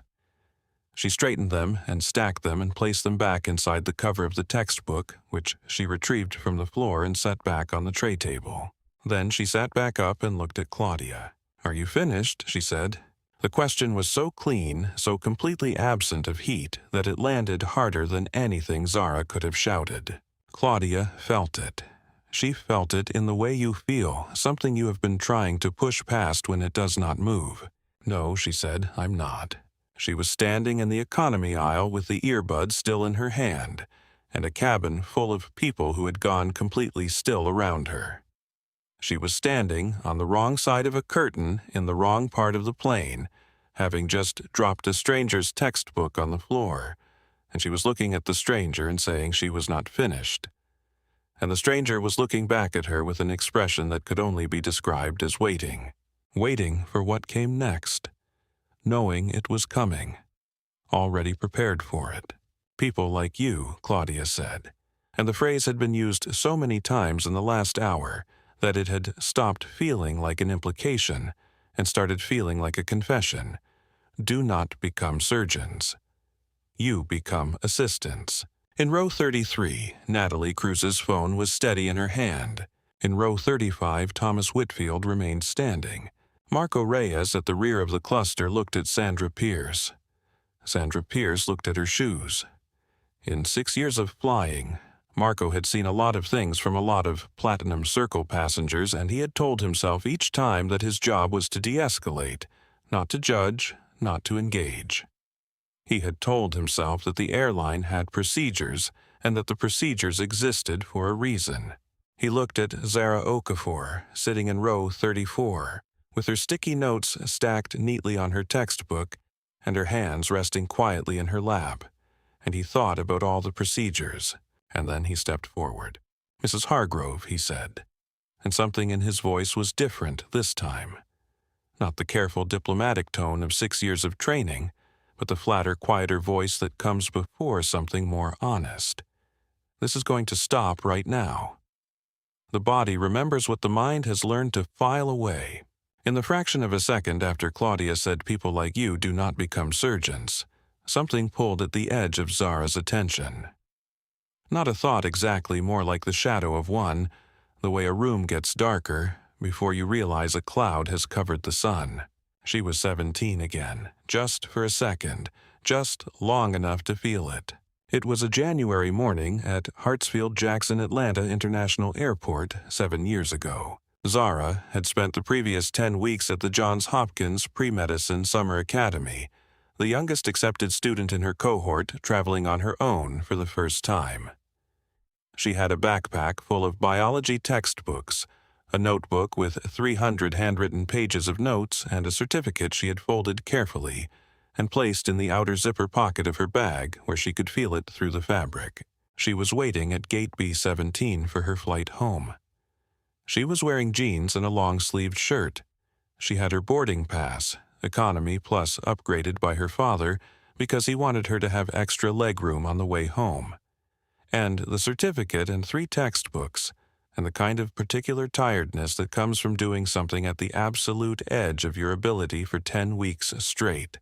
She straightened them and stacked them and placed them back inside the cover of the textbook, which she retrieved from the floor and set back on the tray table. Then she sat back up and looked at Claudia. "Are you finished?" she said. The question was so clean, so completely absent of heat, that it landed harder than anything Zara could have shouted. Claudia felt it. She felt it in the way you feel something you have been trying to push past when it does not move. "No," she said, "I'm not." She was standing in the economy aisle with the earbuds still in her hand, and a cabin full of people who had gone completely still around her. She was standing on the wrong side of a curtain in the wrong part of the plane, having just dropped a stranger's textbook on the floor, and she was looking at the stranger and saying she was not finished. And the stranger was looking back at her with an expression that could only be described as waiting. Waiting for what came next. Knowing it was coming. Already prepared for it. "People like you," Claudia said. And the phrase had been used so many times in the last hour that it had stopped feeling like an implication and started feeling like a confession. Do not become surgeons. You become assistants. In row 33, Natalie Cruz's phone was steady in her hand. In row 35, Thomas Whitfield remained standing. Marco Reyes at the rear of the cluster looked at Sandra Pierce. Sandra Pierce looked at her shoes. In 6 years of flying, Marco had seen a lot of things from a lot of Platinum Circle passengers, and he had told himself each time that his job was to de-escalate, not to judge, not to engage. He had told himself that the airline had procedures, and that the procedures existed for a reason. He looked at Zara Okafor, sitting in row 34, with her sticky notes stacked neatly on her textbook and her hands resting quietly in her lap, and he thought about all the procedures. And then he stepped forward. "Mrs. Hargrove," he said, and something in his voice was different this time. Not the careful diplomatic tone of 6 years of training, but the flatter, quieter voice that comes before something more honest. This is going to stop right now. The body remembers what the mind has learned to file away. In the fraction of a second after Claudia said "people like you do not become surgeons," something pulled at the edge of Zara's attention. Not a thought exactly, more like the shadow of one, the way a room gets darker before you realize a cloud has covered the sun. She was 17 again, just for a second, just long enough to feel it. It was a January morning at Hartsfield-Jackson Atlanta International Airport 7 years ago. Zara had spent the previous 10 weeks at the Johns Hopkins Pre-Medicine Summer Academy, the youngest accepted student in her cohort traveling on her own for the first time. She had a backpack full of biology textbooks, a notebook with 300 handwritten pages of notes, and a certificate she had folded carefully and placed in the outer zipper pocket of her bag where she could feel it through the fabric. She was waiting at gate B-17 for her flight home. She was wearing jeans and a long-sleeved shirt. She had her boarding pass, economy plus upgraded by her father because he wanted her to have extra legroom on the way home, and the certificate and 3 textbooks, and the kind of particular tiredness that comes from doing something at the absolute edge of your ability for 10 weeks straight,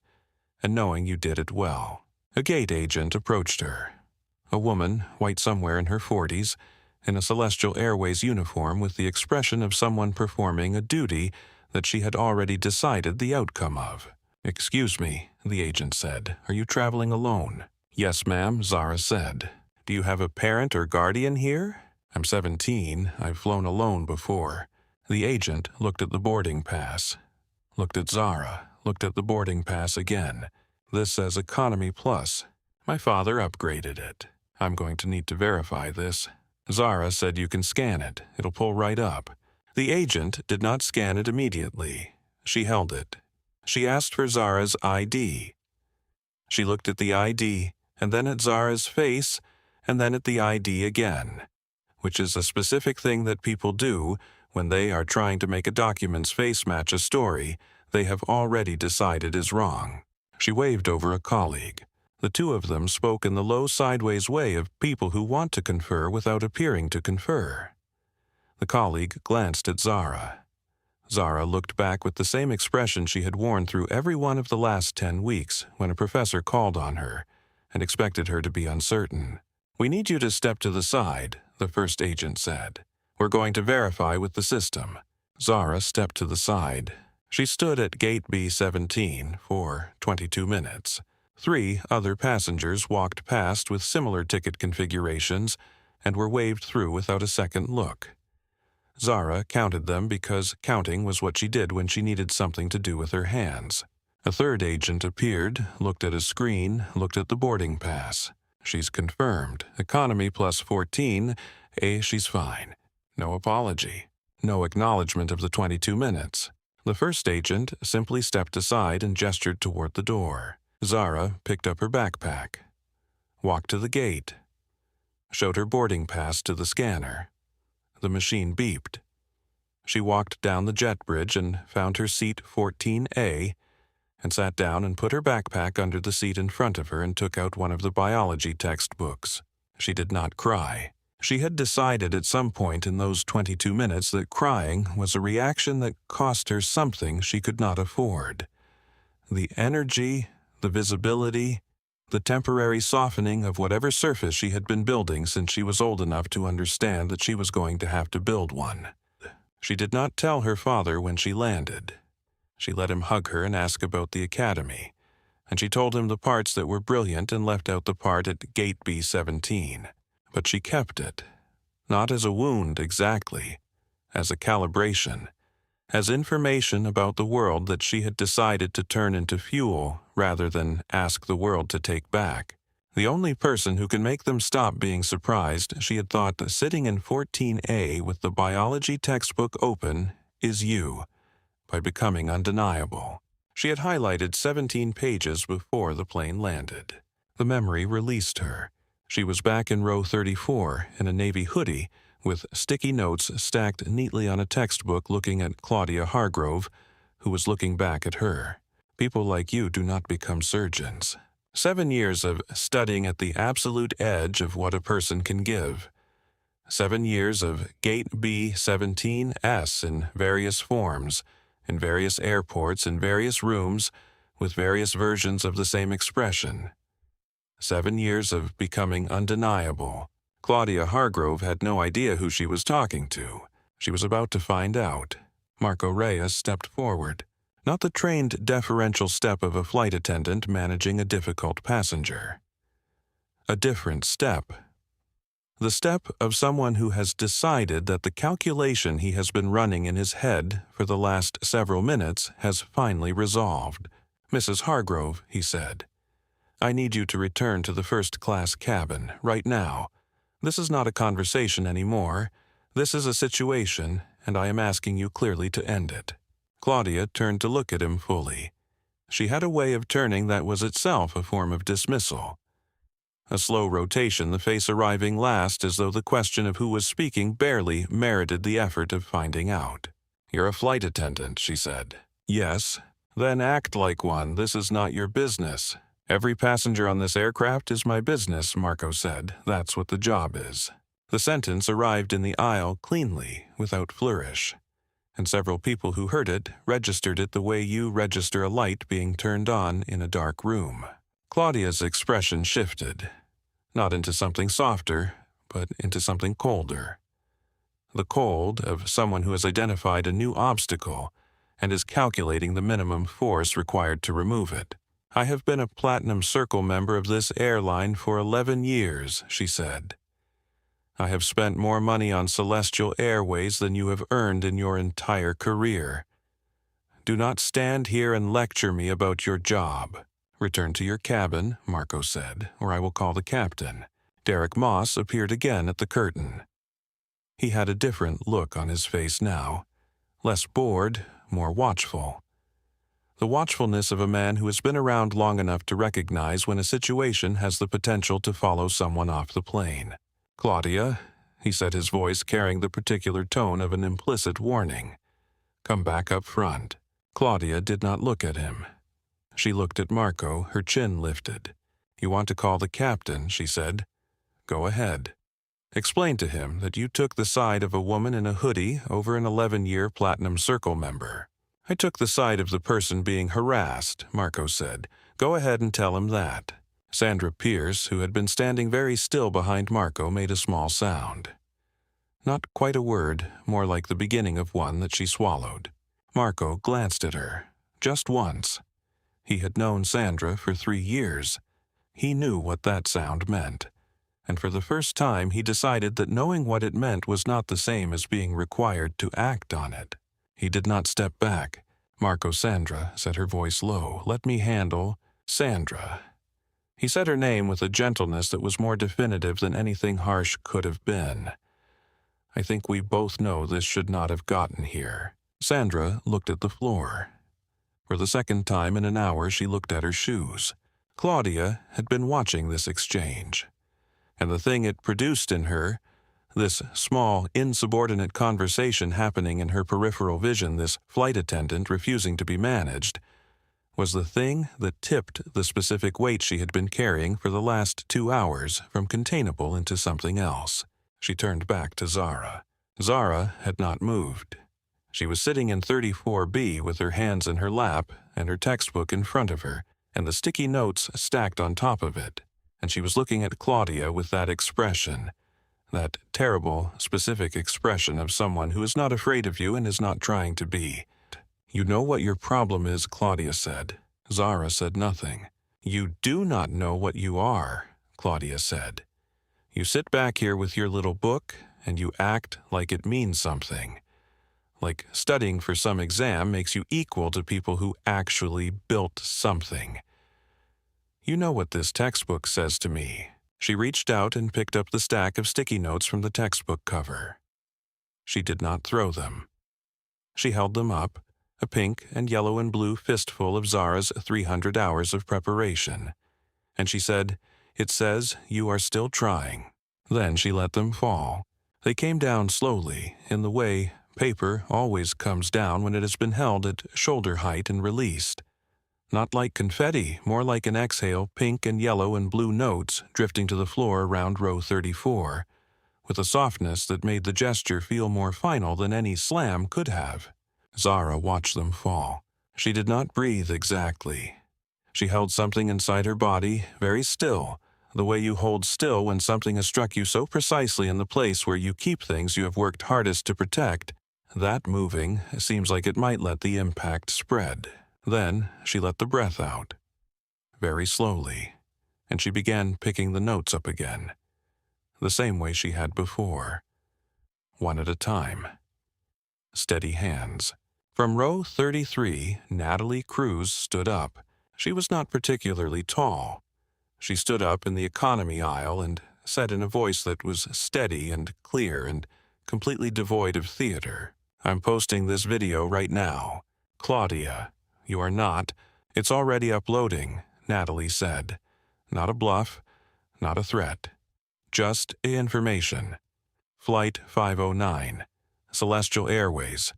and knowing you did it well. A gate agent approached her. A woman, white somewhere in her 40s, in a Celestial Airways uniform with the expression of someone performing a duty that she had already decided the outcome of. "Excuse me," the agent said. "Are you traveling alone?" "Yes, ma'am," Zara said. "Do you have a parent or guardian here?" "I'm 17. I've flown alone before." The agent looked at the boarding pass, looked at Zara, looked at the boarding pass again. "This says Economy Plus. My father upgraded it. I'm going to need to verify this." Zara said you can scan it. It'll pull right up. The agent did not scan it immediately. She held it. She asked for Zara's ID. She looked at the ID, and then at Zara's face, and then at the ID again, which is a specific thing that people do when they are trying to make a document's face match a story they have already decided is wrong. She waved over a colleague. The two of them spoke in the low sideways way of people who want to confer without appearing to confer. The colleague glanced at Zara. Zara looked back with the same expression she had worn through every one of the last 10 weeks when a professor called on her and expected her to be uncertain. "We need you to step to the side," the first agent said. "We're going to verify with the system." Zara stepped to the side. She stood at gate B17 for 22 minutes. 3 other passengers walked past with similar ticket configurations and were waved through without a second look. Zara counted them because counting was what she did when she needed something to do with her hands. A third agent appeared, looked at a screen, looked at the boarding pass. "She's confirmed. Economy plus 14. She's fine." No apology. No acknowledgement of the 22 minutes. The first agent simply stepped aside and gestured toward the door. Zara picked up her backpack, walked to the gate, showed her boarding pass to the scanner. The machine beeped. She walked down the jet bridge and found her seat 14A and sat down and put her backpack under the seat in front of her and took out one of the biology textbooks. She did not cry. She had decided at some point in those 22 minutes that crying was a reaction that cost her something she could not afford. The energy, the visibility, the temporary softening of whatever surface she had been building since she was old enough to understand that she was going to have to build one. She did not tell her father when she landed. She let him hug her and ask about the academy, and she told him the parts that were brilliant and left out the part at gate B17. But she kept it, not as a wound exactly, as a calibration, as information about the world that she had decided to turn into fuel rather than ask the world to take back. The only person who can make them stop being surprised, she had thought, sitting in 14A with the biology textbook open, is you, by becoming undeniable. She had highlighted 17 pages before the plane landed. The memory released her. She was back in row 34 in a navy hoodie with sticky notes stacked neatly on a textbook looking at Claudia Hargrove, who was looking back at her. People like you do not become surgeons. 7 years of studying at the absolute edge of what a person can give. 7 years of Gate B17S in various forms, in various airports, in various rooms, with various versions of the same expression. 7 years of becoming undeniable. Claudia Hargrove had no idea who she was talking to. She was about to find out. Marco Reyes stepped forward, not the trained deferential step of a flight attendant managing a difficult passenger. A different step. The step of someone who has decided that the calculation he has been running in his head for the last several minutes has finally resolved. "Mrs. Hargrove," he said, "I need you to return to the first-class cabin, right now. This is not a conversation anymore. This is a situation, and I am asking you clearly to end it." Claudia turned to look at him fully. She had a way of turning that was itself a form of dismissal. A slow rotation, the face arriving last as though the question of who was speaking barely merited the effort of finding out. "You're a flight attendant," she said. "Yes. Then act like one. This is not your business." "Every passenger on this aircraft is my business," Marco said. "That's what the job is." The sentence arrived in the aisle cleanly, without flourish, and several people who heard it registered it the way you register a light being turned on in a dark room. Claudia's expression shifted, not into something softer, but into something colder. The cold of someone who has identified a new obstacle and is calculating the minimum force required to remove it. "I have been a Platinum Circle member of this airline for 11 years, she said. "I have spent more money on Celestial Airways than you have earned in your entire career. Do not stand here and lecture me about your job. Return to your cabin," Marco said, "or I will call the captain." Derek Moss appeared again at the curtain. He had a different look on his face now, less bored, more watchful. the watchfulness of a man who has been around long enough to recognize when a situation has the potential to follow someone off the plane. "Claudia," he said, his voice carrying the particular tone of an implicit warning. "Come back up front." Claudia did not look at him. She looked at Marco, her chin lifted. "You want to call the captain," she said. "Go ahead. Explain to him that you took the side of a woman in a hoodie over an 11-year Platinum Circle member." "I took the side of the person being harassed," Marco said. "Go ahead and tell him that." Sandra Pierce, who had been standing very still behind Marco, made a small sound. Not quite a word, more like the beginning of one that she swallowed. Marco glanced at her, just once. He had known Sandra for 3 years. He knew what that sound meant. And for the first time he decided that knowing what it meant was not the same as being required to act on it. He did not step back. "Marco, Sandra," said her voice low. "Let me handle Sandra." He said her name with a gentleness that was more definitive than anything harsh could have been. "I think we both know this should not have gotten here." Sandra looked at the floor. For the second time in an hour she looked at her shoes. Claudia had been watching this exchange. And the thing it produced in her, this small, insubordinate conversation happening in her peripheral vision, this flight attendant refusing to be managed, was the thing that tipped the specific weight she had been carrying for the last 2 hours from containable into something else. She turned back to Zara. Zara had not moved. She was sitting in 34B with her hands in her lap and her textbook in front of her, and the sticky notes stacked on top of it. And she was looking at Claudia with that expression, that terrible, specific expression of someone who is not afraid of you and is not trying to be. "You know what your problem is," Claudia said. Zara said nothing. "You do not know what you are," Claudia said. "You sit back here with your little book and you act like it means something. Like studying for some exam makes you equal to people who actually built something. You know what this textbook says to me." She reached out and picked up the stack of sticky notes from the textbook cover. She did not throw them. She held them up, a pink and yellow and blue fistful of Zara's 300 hours of preparation. And she said, "It says you are still trying." Then she let them fall. They came down slowly, in the way paper always comes down when it has been held at shoulder height and released. Not like confetti, more like an exhale, pink and yellow and blue notes drifting to the floor around row 34, with a softness that made the gesture feel more final than any slam could have. Zara watched them fall. She did not breathe exactly. She held something inside her body, very still, the way you hold still when something has struck you so precisely in the place where you keep things you have worked hardest to protect. That moving seems like it might let the impact spread. Then she let the breath out, very slowly, and she began picking the notes up again, the same way she had before, one at a time. Steady hands. From row 33, Natalie Cruz stood up. She was not particularly tall. She stood up in the economy aisle and said in a voice that was steady and clear and completely devoid of theater, "I'm posting this video right now. Claudia, you are not. It's already uploading," Natalie said. Not a bluff, not a threat. Just information. Flight 509, Celestial Airways.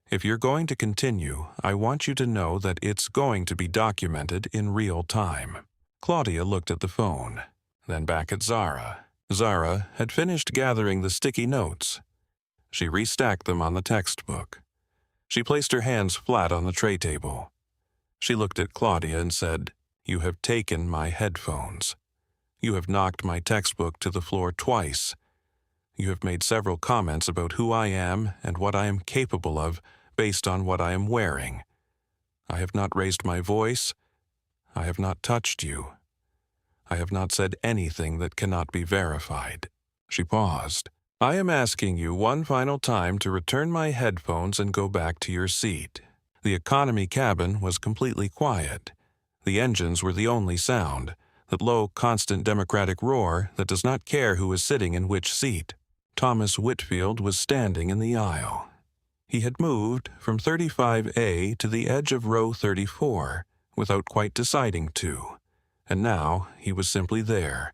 If you're going to continue, I want you to know that it's going to be documented in real time. Claudia looked at the phone, then back at Zara. Zara had finished gathering the sticky notes. She restacked them on the textbook. She placed her hands flat on the tray table. She looked at Claudia and said, "You have taken my headphones. You have knocked my textbook to the floor twice. You have made several comments about who I am and what I am capable of based on what I am wearing. I have not raised my voice. I have not touched you. I have not said anything that cannot be verified." She paused. "I am asking you one final time to return my headphones and go back to your seat." The economy cabin was completely quiet. The engines were the only sound, that low, constant democratic roar that does not care who is sitting in which seat. Thomas Whitfield was standing in the aisle. He had moved from 35A to the edge of row 34 without quite deciding to, and now he was simply there,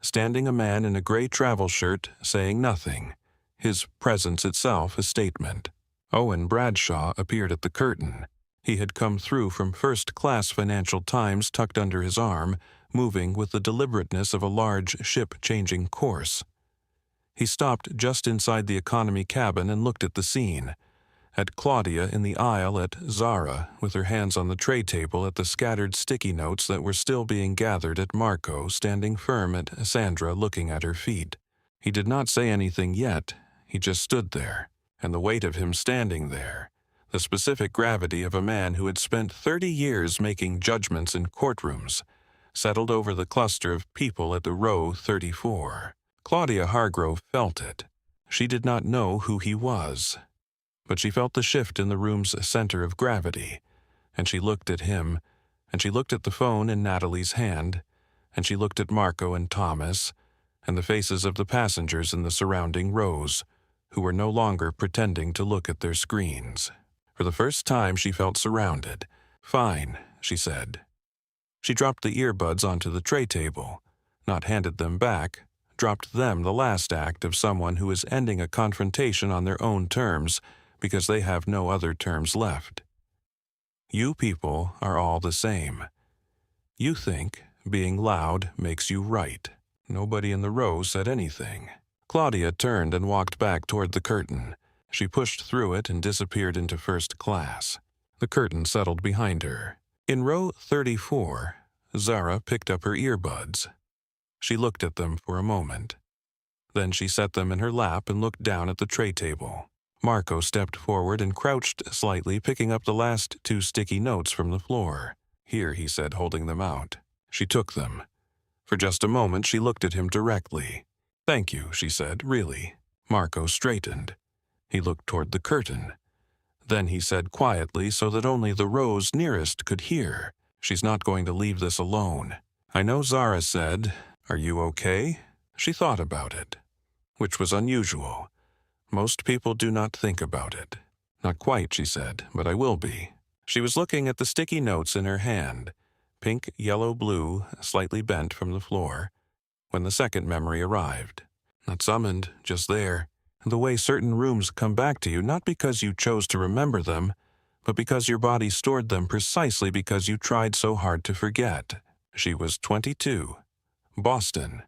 standing a man in a gray travel shirt saying nothing, his presence itself a statement. Owen Bradshaw appeared at the curtain. He had come through from first-class Financial Times tucked under his arm, moving with the deliberateness of a large ship changing course. He stopped just inside the economy cabin and looked at the scene, at Claudia in the aisle at Zara with her hands on the tray table at the scattered sticky notes that were still being gathered at Marco standing firm at Sandra looking at her feet. He did not say anything yet, he just stood there, and the weight of him standing there, the specific gravity of a man who had spent 30 years making judgments in courtrooms, settled over the cluster of people at the row 34. Claudia Hargrove felt it. She did not know who he was, but she felt the shift in the room's center of gravity, and she looked at him, and she looked at the phone in Natalie's hand, and she looked at Marco and Thomas, and the faces of the passengers in the surrounding rows, who were no longer pretending to look at their screens. For the first time she felt surrounded. "Fine," she said. She dropped the earbuds onto the tray table, not handed them back, dropped them the last act of someone who is ending a confrontation on their own terms because they have no other terms left. You people are all the same. You think being loud makes you right. Nobody in the row said anything. Claudia turned and walked back toward the curtain. She pushed through it and disappeared into first class. The curtain settled behind her. In row 34, Zara picked up her earbuds. She looked at them for a moment. Then she set them in her lap and looked down at the tray table. Marco stepped forward and crouched slightly, picking up the last 2 sticky notes from the floor. "Here," he said, holding them out. She took them. For just a moment she looked at him directly. "Thank you," she said, "really." Marco straightened. He looked toward the curtain. Then he said quietly so that only the rows nearest could hear, "She's not going to leave this alone. I know Zara said, 'Are you okay?'" She thought about it, which was unusual. Most people do not think about it. "Not quite," she said, "but I will be." She was looking at the sticky notes in her hand, pink, yellow, blue, slightly bent from the floor, when the second memory arrived. Not summoned, just there. The way certain rooms come back to you not because you chose to remember them, but because your body stored them precisely because you tried so hard to forget. She was 22. Boston.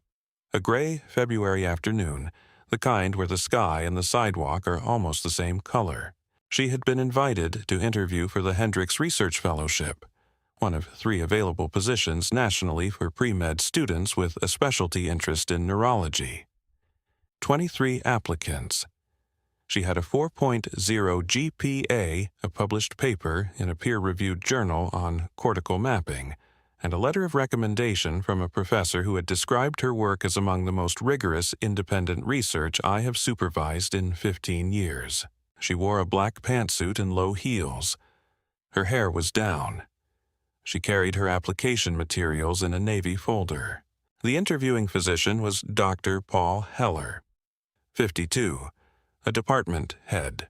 A gray February afternoon, the kind where the sky and the sidewalk are almost the same color. She had been invited to interview for the Hendricks Research Fellowship, one of 3 available positions nationally for pre-med students with a specialty interest in neurology. 23 applicants. She had a 4.0 GPA, a published paper in a peer-reviewed journal on cortical mapping, and a letter of recommendation from a professor who had described her work as among the most rigorous independent research I have supervised in 15 years. She wore a black pantsuit and low heels. Her hair was down. She carried her application materials in a navy folder. The interviewing physician was Dr. Paul Heller, 52, a department head,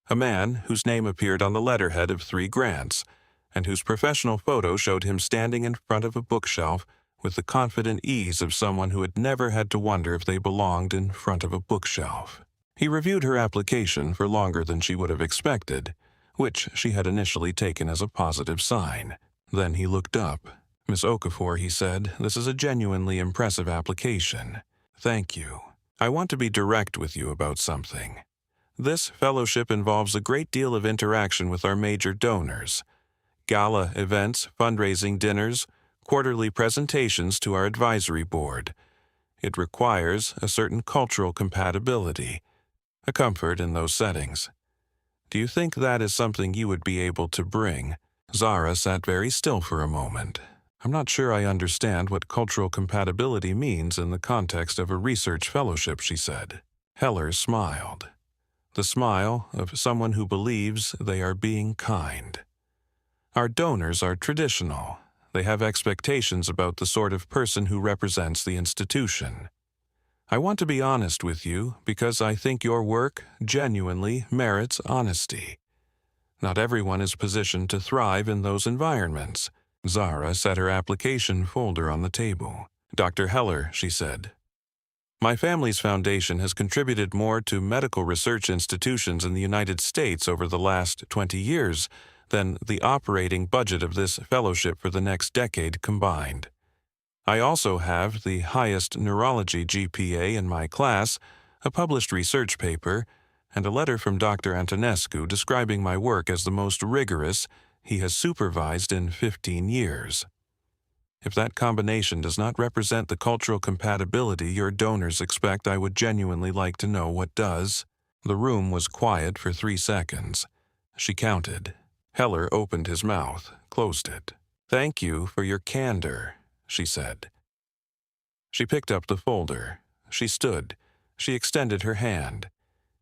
a man whose name appeared on the letterhead of 3 grants, and whose professional photo showed him standing in front of a bookshelf with the confident ease of someone who had never had to wonder if they belonged in front of a bookshelf. He reviewed her application for longer than she would have expected, which she had initially taken as a positive sign. Then he looked up. "Miss Okafor," he said, "this is a genuinely impressive application. Thank you. I want to be direct with you about something. This fellowship involves a great deal of interaction with our major donors. Gala events, fundraising dinners, quarterly presentations to our advisory board. It requires a certain cultural compatibility, a comfort in those settings. Do you think that is something you would be able to bring?" Zara sat very still for a moment. "I'm not sure I understand what cultural compatibility means in the context of a research fellowship," she said. Heller smiled. The smile of someone who believes they are being kind. "Our donors are traditional. They have expectations about the sort of person who represents the institution. I want to be honest with you because I think your work genuinely merits honesty. Not everyone is positioned to thrive in those environments. Zara set her application folder on the table. Dr. Heller, she said, my family's foundation has contributed more to medical research institutions in the United States over the last 20 years than the operating budget of this fellowship for the next decade combined. I also have the highest neurology GPA in my class, a published research paper, and a letter from Dr. Antonescu describing my work as the most rigorous he has supervised in 15 years. If that combination does not represent the cultural compatibility your donors expect, I would genuinely like to know what does. The room was quiet for 3 seconds. She counted. Heller opened his mouth, closed it. Thank you for your candor, she said. She picked up the folder. She stood. She extended her hand.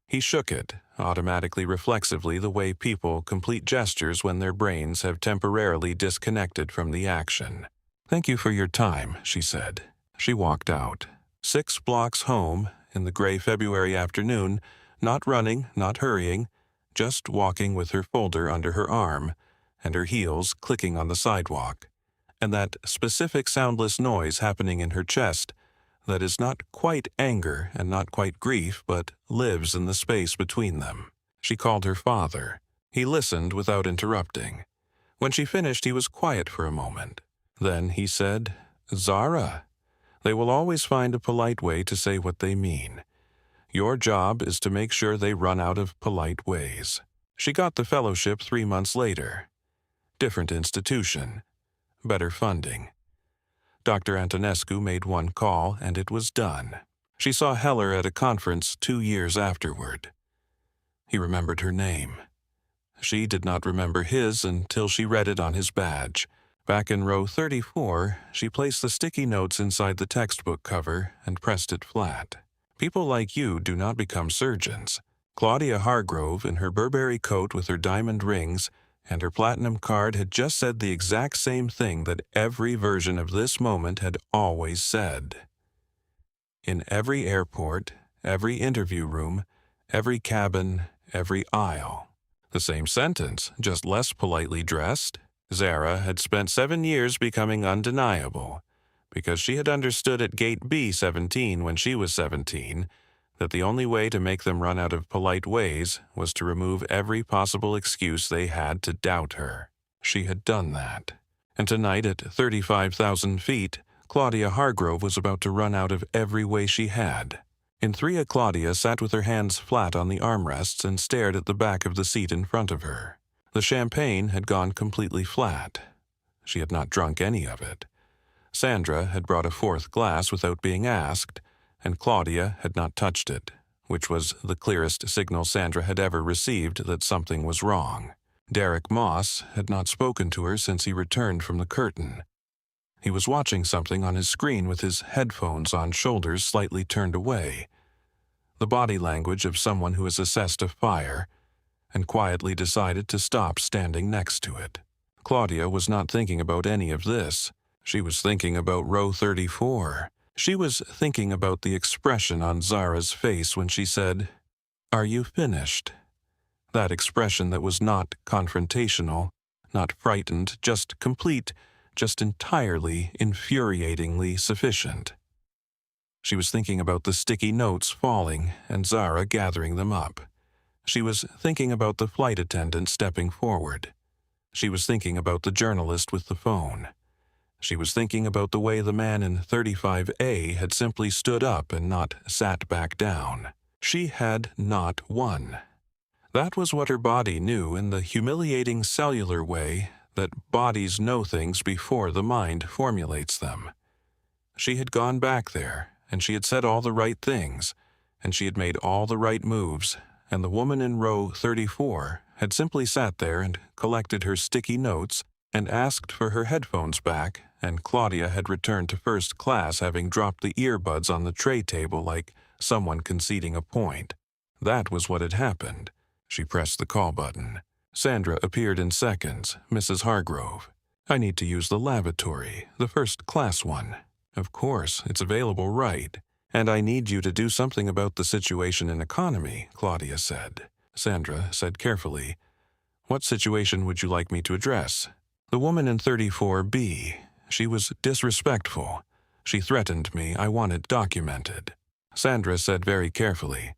He shook it, automatically reflexively the way people complete gestures when their brains have temporarily disconnected from the action. Thank you for your time, she said. She walked out. 6 blocks home, in the gray February afternoon, not running, not hurrying, just walking with her folder under her arm, and her heels clicking on the sidewalk, and that specific soundless noise happening in her chest that is not quite anger and not quite grief, but lives in the space between them. She called her father. He listened without interrupting. When she finished, he was quiet for a moment. Then he said, Zara, they will always find a polite way to say what they mean. Your job is to make sure they run out of polite ways. She got the fellowship 3 months later. Different institution. Better funding. Dr. Antonescu made one call, and it was done. She saw Heller at a conference 2 years afterward. He remembered her name. She did not remember his until she read it on his badge. Back in row 34, she placed the sticky notes inside the textbook cover and pressed it flat. People like you do not become surgeons. Claudia Hargrove, in her Burberry coat with her diamond rings and her platinum card, had just said the exact same thing that every version of this moment had always said. In every airport, every interview room, every cabin, every aisle. The same sentence, just less politely dressed. Zara had spent 7 years becoming undeniable, because she had understood at gate B17 when she was 17 that the only way to make them run out of polite ways was to remove every possible excuse they had to doubt her. She had done that. And tonight at 35,000 feet, Claudia Hargrove was about to run out of every way she had. Intria Claudia sat with her hands flat on the armrests and stared at the back of the seat in front of her. The champagne had gone completely flat. She had not drunk any of it. Sandra had brought a 4th glass without being asked, and Claudia had not touched it, which was the clearest signal Sandra had ever received that something was wrong. Derek Moss had not spoken to her since he returned from the curtain. He was watching something on his screen with his headphones on, shoulders slightly turned away. The body language of someone who has assessed a fire, and quietly decided to stop standing next to it. Claudia was not thinking about any of this. She was thinking about row 34. She was thinking about the expression on Zara's face when she said, "Are you finished?" That expression that was not confrontational, not frightened, just complete, just entirely, infuriatingly sufficient. She was thinking about the sticky notes falling and Zara gathering them up. She was thinking about the flight attendant stepping forward. She was thinking about the journalist with the phone. She was thinking about the way the man in 35A had simply stood up and not sat back down. She had not won. That was what her body knew in the humiliating cellular way that bodies know things before the mind formulates them. She had gone back there, and she had said all the right things, and she had made all the right moves, and the woman in row 34 had simply sat there and collected her sticky notes and asked for her headphones back, and Claudia had returned to first class, having dropped the earbuds on the tray table like someone conceding a point. That was what had happened. She pressed the call button. Sandra appeared in seconds, Mrs. Hargrove. "I need to use the lavatory, the first class one." "Of course, it's available right." "And I need you to do something about the situation in economy," Claudia said. Sandra said carefully, "What situation would you like me to address?" "The woman in 34B. She was disrespectful. She threatened me. I want it documented." Sandra said very carefully,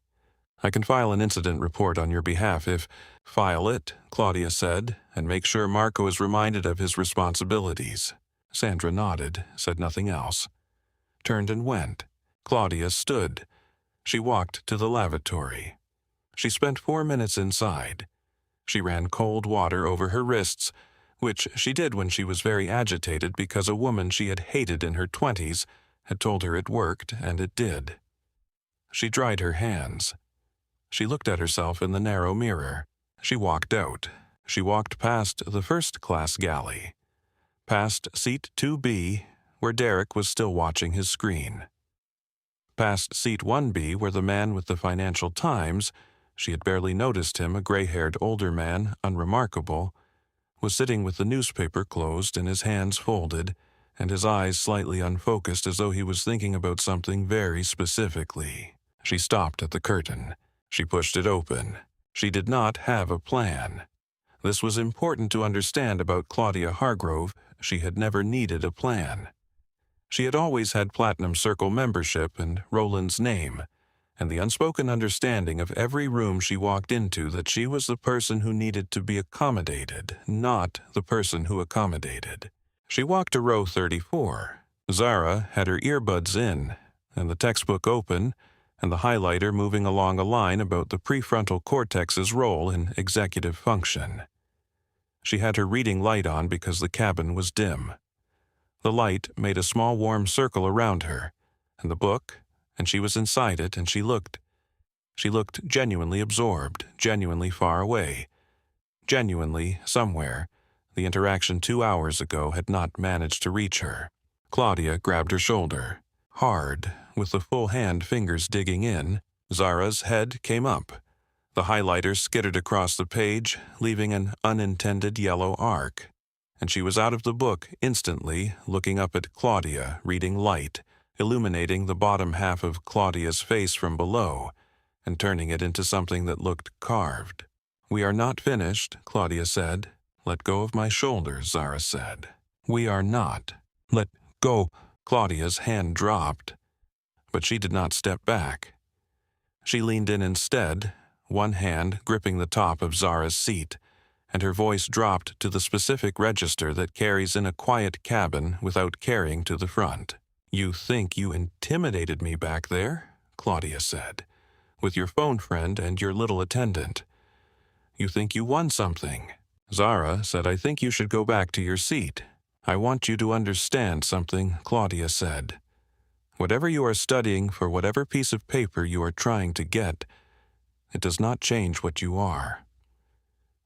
"I can file an incident report on your behalf if—" "File it," Claudia said, "and make sure Marco is reminded of his responsibilities." Sandra nodded, said nothing else, turned and went. Claudia stood. She walked to the lavatory. She spent 4 minutes inside. She ran cold water over her wrists, which she did when she was very agitated because a woman she had hated in her 20s had told her it worked, and it did. She dried her hands. She looked at herself in the narrow mirror. She walked out. She walked past the first-class galley, past seat 2B, where Derek was still watching his screen, past seat 1B, where the man with the Financial Times, she had barely noticed him, a gray-haired older man, unremarkable, was sitting with the newspaper closed and his hands folded, and his eyes slightly unfocused as though he was thinking about something very specifically. She stopped at the curtain. She pushed it open. She did not have a plan. This was important to understand about Claudia Hargrove. She had never needed a plan. She had always had Platinum Circle membership and Roland's name, and the unspoken understanding of every room she walked into that she was the person who needed to be accommodated, not the person who accommodated. She walked to row 34. Zara had her earbuds in, and the textbook open, and the highlighter moving along a line about the prefrontal cortex's role in executive function. She had her reading light on because the cabin was dim. The light made a small warm circle around her, and the book, and she was inside it, and she looked. She looked genuinely absorbed, genuinely far away, genuinely somewhere. The interaction 2 hours ago had not managed to reach her. Claudia grabbed her shoulder. Hard, with the full hand fingers digging in, Zara's head came up. The highlighter skittered across the page, leaving an unintended yellow arc, and she was out of the book instantly, looking up at Claudia, reading light, illuminating the bottom half of Claudia's face from below, and turning it into something that looked carved. "We are not finished," Claudia said. "Let go of my shoulder," Zara said. "We are not." "Let go." Claudia's hand dropped, but she did not step back. She leaned in instead, one hand gripping the top of Zara's seat, and her voice dropped to the specific register that carries in a quiet cabin without carrying to the front. "You think you intimidated me back there," Claudia said, "with your phone friend and your little attendant. You think you won something." Zara said, "I think you should go back to your seat." "I want you to understand something," Claudia said. "Whatever you are studying for whatever piece of paper you are trying to get, it does not change what you are.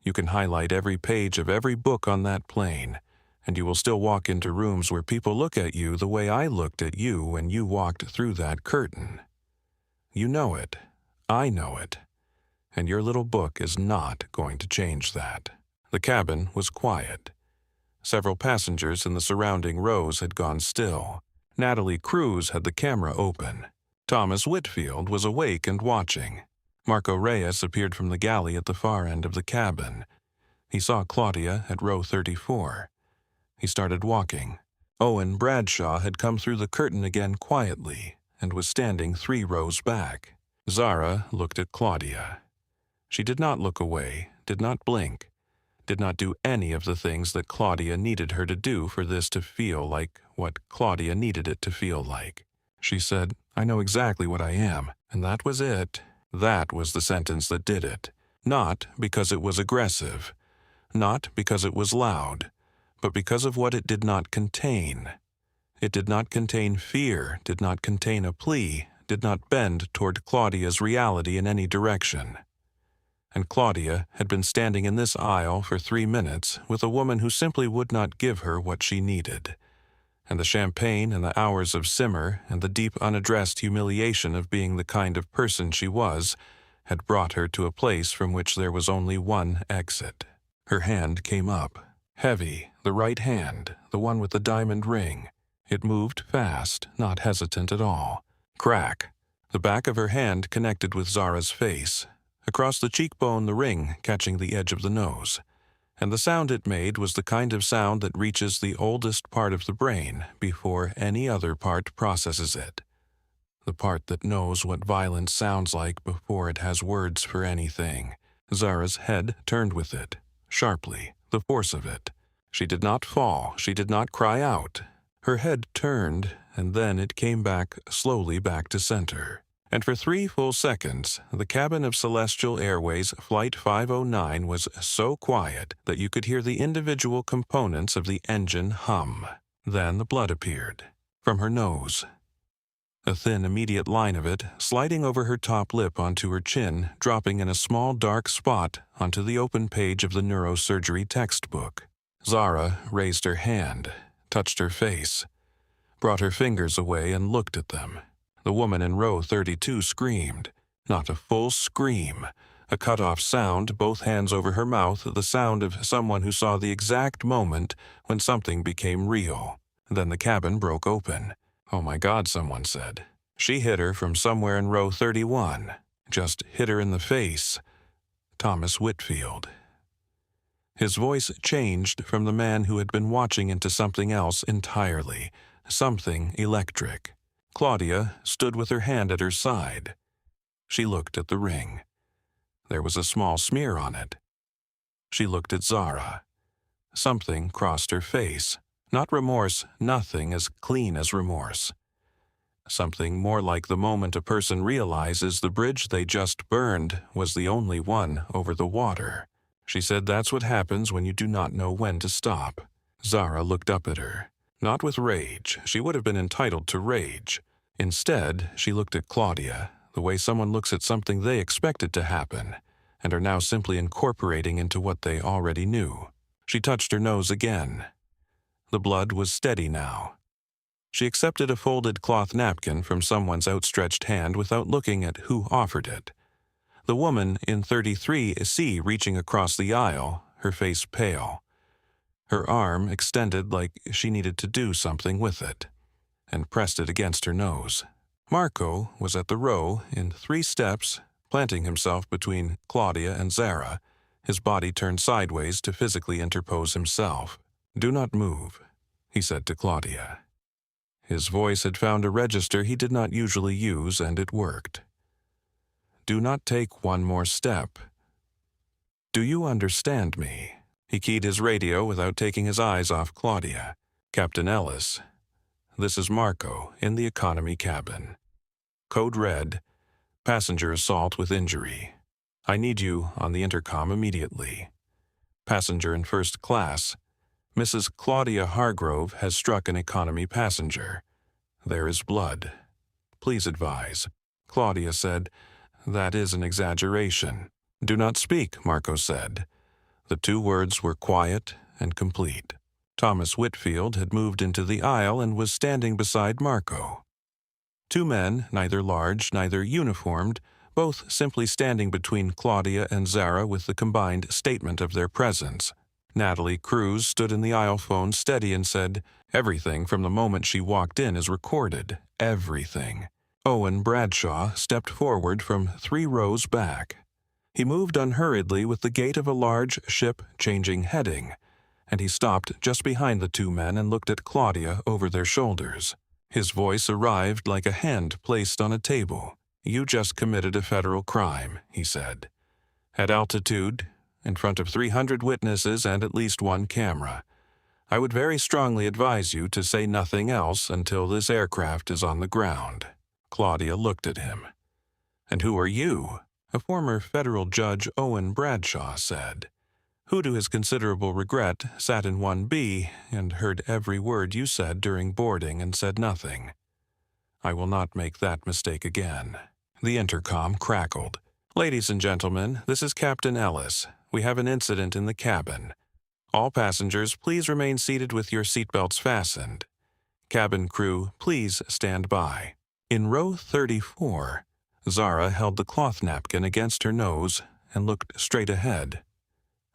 You can highlight every page of every book on that plane, and you will still walk into rooms where people look at you the way I looked at you when you walked through that curtain. You know it. I know it. And your little book is not going to change that." The cabin was quiet. Several passengers in the surrounding rows had gone still. Natalie Cruz had the camera open. Thomas Whitfield was awake and watching. Marco Reyes appeared from the galley at the far end of the cabin. He saw Claudia at row 34. He started walking. Owen Bradshaw had come through the curtain again quietly and was standing 3 rows back. Zara looked at Claudia. She did not look away, did not blink, did not do any of the things that Claudia needed her to do for this to feel like what Claudia needed it to feel like. She said, "I know exactly what I am," and that was it. That was the sentence that did it. Not because it was aggressive, not because it was loud, but because of what it did not contain. It did not contain fear, did not contain a plea, did not bend toward Claudia's reality in any direction. And Claudia had been standing in this aisle for 3 minutes with a woman who simply would not give her what she needed. And the champagne and the hours of simmer and the deep unaddressed humiliation of being the kind of person she was had brought her to a place from which there was only one exit. Her hand came up. Heavy, the right hand, the one with the diamond ring. It moved fast, not hesitant at all. Crack. The back of her hand connected with Zara's face. Across the cheekbone, the ring catching the edge of the nose. And the sound it made was the kind of sound that reaches the oldest part of the brain before any other part processes it. The part that knows what violence sounds like before it has words for anything. Zara's head turned with it, sharply, the force of it. She did not fall, she did not cry out. Her head turned, and then it came back, slowly back to center. And for 3 full seconds, the cabin of Celestial Airways Flight 509 was so quiet that you could hear the individual components of the engine hum. Then the blood appeared, from her nose. A thin, immediate line of it, sliding over her top lip onto her chin, dropping in a small dark spot onto the open page of the neurosurgery textbook. Zara raised her hand, touched her face, brought her fingers away and looked at them. The woman in row 32 screamed. Not a full scream. A cut-off sound, both hands over her mouth, the sound of someone who saw the exact moment when something became real. Then the cabin broke open. "Oh my God," someone said. "She hit her from somewhere in row 31. Just hit her in the face." Thomas Whitfield. His voice changed from the man who had been watching into something else entirely, something electric. Claudia stood with her hand at her side. She looked at the ring. There was a small smear on it. She looked at Zara. Something crossed her face. Not remorse, nothing as clean as remorse. Something more like the moment a person realizes the bridge they just burned was the only one over the water. She said that's what happens when you do not know when to stop. Zara looked up at her. Not with rage. She would have been entitled to rage. Instead, she looked at Claudia, the way someone looks at something they expected to happen, and are now simply incorporating into what they already knew. She touched her nose again. The blood was steady now. She accepted a folded cloth napkin from someone's outstretched hand without looking at who offered it. The woman in 33C reaching across the aisle, her face pale. Her arm extended like she needed to do something with it, and pressed it against her nose. Marco was at the row in 3 steps, planting himself between Claudia and Zara, his body turned sideways to physically interpose himself. "Do not move," he said to Claudia. His voice had found a register he did not usually use, and it worked. "Do not take one more step. Do you understand me?" He keyed his radio without taking his eyes off Claudia. "Captain Ellis, this is Marco in the economy cabin. Code red, passenger assault with injury. I need you on the intercom immediately. Passenger in first class. Mrs. Claudia Hargrove has struck an economy passenger. There is blood. Please advise." Claudia said, "That is an exaggeration." "Do not speak," Marco said. The 2 words were quiet and complete. Thomas Whitfield had moved into the aisle and was standing beside Marco. 2 men, neither large, neither uniformed, both simply standing between Claudia and Zara with the combined statement of their presence. Natalie Cruz stood in the aisle phone steady and said, "Everything from the moment she walked in is recorded. Everything." Owen Bradshaw stepped forward from 3 rows back. He moved unhurriedly with the gait of a large ship changing heading, and he stopped just behind the 2 men and looked at Claudia over their shoulders. His voice arrived like a hand placed on a table. "You just committed a federal crime," he said. "At altitude, in front of 300 witnesses and at least 1 camera. I would very strongly advise you to say nothing else until this aircraft is on the ground." Claudia looked at him. "And who are you?" A former federal judge, Owen Bradshaw, said, who to his considerable regret sat in 1B and heard every word you said during boarding and said nothing. "I will not make that mistake again." The intercom crackled. "Ladies and gentlemen, this is Captain Ellis. We have an incident in the cabin. All passengers, please remain seated with your seatbelts fastened. Cabin crew, please stand by." In row 34, Zara held the cloth napkin against her nose and looked straight ahead.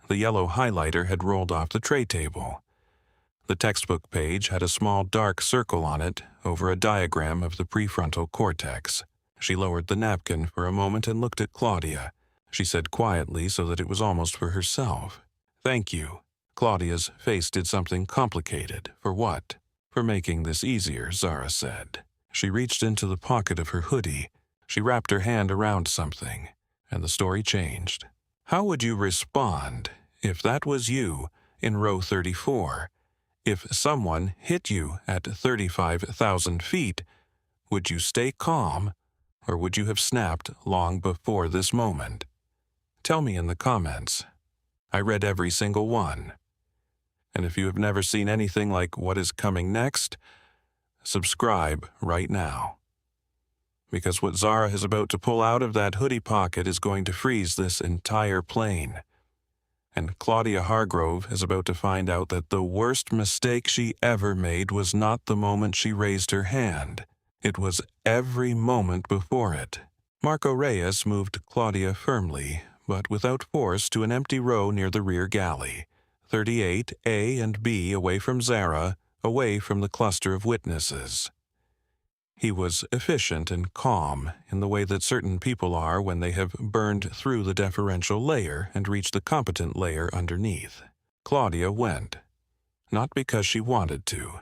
The yellow highlighter had rolled off the tray table. The textbook page had a small dark circle on it over a diagram of the prefrontal cortex. She lowered the napkin for a moment and looked at Claudia. She said quietly so that it was almost for herself, "Thank you." Claudia's face did something complicated. For what? For making this easier, Zara said. She reached into the pocket of her hoodie. She wrapped her hand around something, and the story changed. How would you respond if that was you in row 34? If someone hit you at 35,000 feet, would you stay calm, or would you have snapped long before this moment? Tell me in the comments. I read every single one. And if you have never seen anything like what is coming next, subscribe right now. Because what Zara is about to pull out of that hoodie pocket is going to freeze this entire plane. And Claudia Hargrove is about to find out that the worst mistake she ever made was not the moment she raised her hand. It was every moment before it. Marco Reyes moved Claudia firmly, but without force, to an empty row near the rear galley. 38, A and B away from Zara, away from the cluster of witnesses. He was efficient and calm in the way that certain people are when they have burned through the deferential layer and reached the competent layer underneath. Claudia went. Not because she wanted to,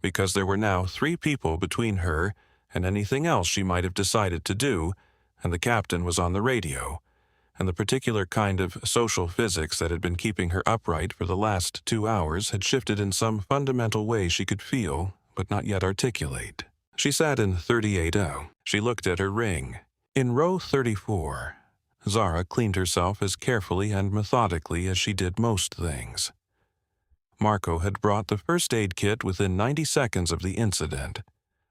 because there were now 3 people between her and anything else she might have decided to do, and the captain was on the radio, and the particular kind of social physics that had been keeping her upright for the last 2 hours had shifted in some fundamental way she could feel, but not yet articulate. She sat in 38O. She looked at her ring. In row 34, Zara cleaned herself as carefully and methodically as she did most things. Marco had brought the first aid kit within 90 seconds of the incident,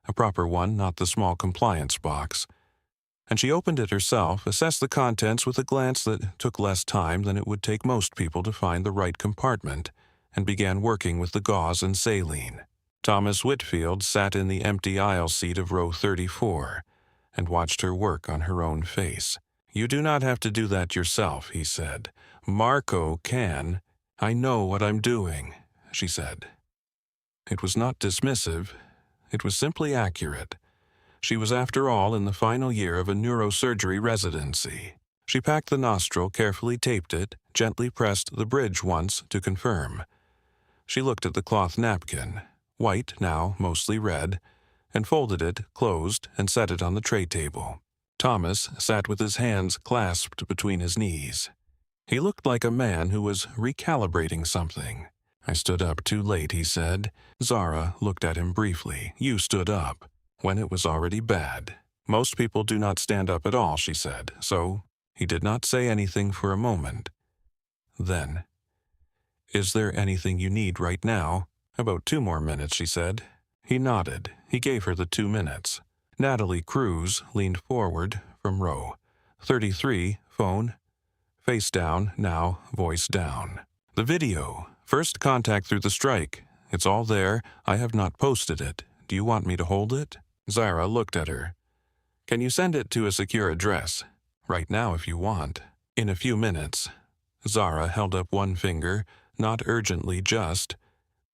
a proper one, not the small compliance box, and she opened it herself, assessed the contents with a glance that took less time than it would take most people to find the right compartment, and began working with the gauze and saline. Thomas Whitfield sat in the empty aisle seat of row 34 and watched her work on her own face. "You do not have to do that yourself," he said. "Marco can." "I know what I'm doing," she said. It was not dismissive. It was simply accurate. She was, after all, in the final year of a neurosurgery residency. She packed the nostril, carefully taped it, gently pressed the bridge once to confirm. She looked at the cloth napkin, white now, mostly red, and folded it, closed, and set it on the tray table. Thomas sat with his hands clasped between his knees. He looked like a man who was recalibrating something. "I stood up too late," he said. Zara looked at him briefly. "You stood up when it was already bad." "Most people do not stand up at all," she said, so he did not say anything for a moment. Then, "Is there anything you need right now?" "About 2 more minutes," she said. He nodded. He gave her the 2 minutes. Natalie Cruz leaned forward from row 33, phone, face down, now voice down. "The video. First contact through the strike. It's all there. I have not posted it. Do you want me to hold it?" Zara looked at her. "Can you send it to a secure address? Right now if you want." "In a few minutes." Zara held up one finger, not urgently, just.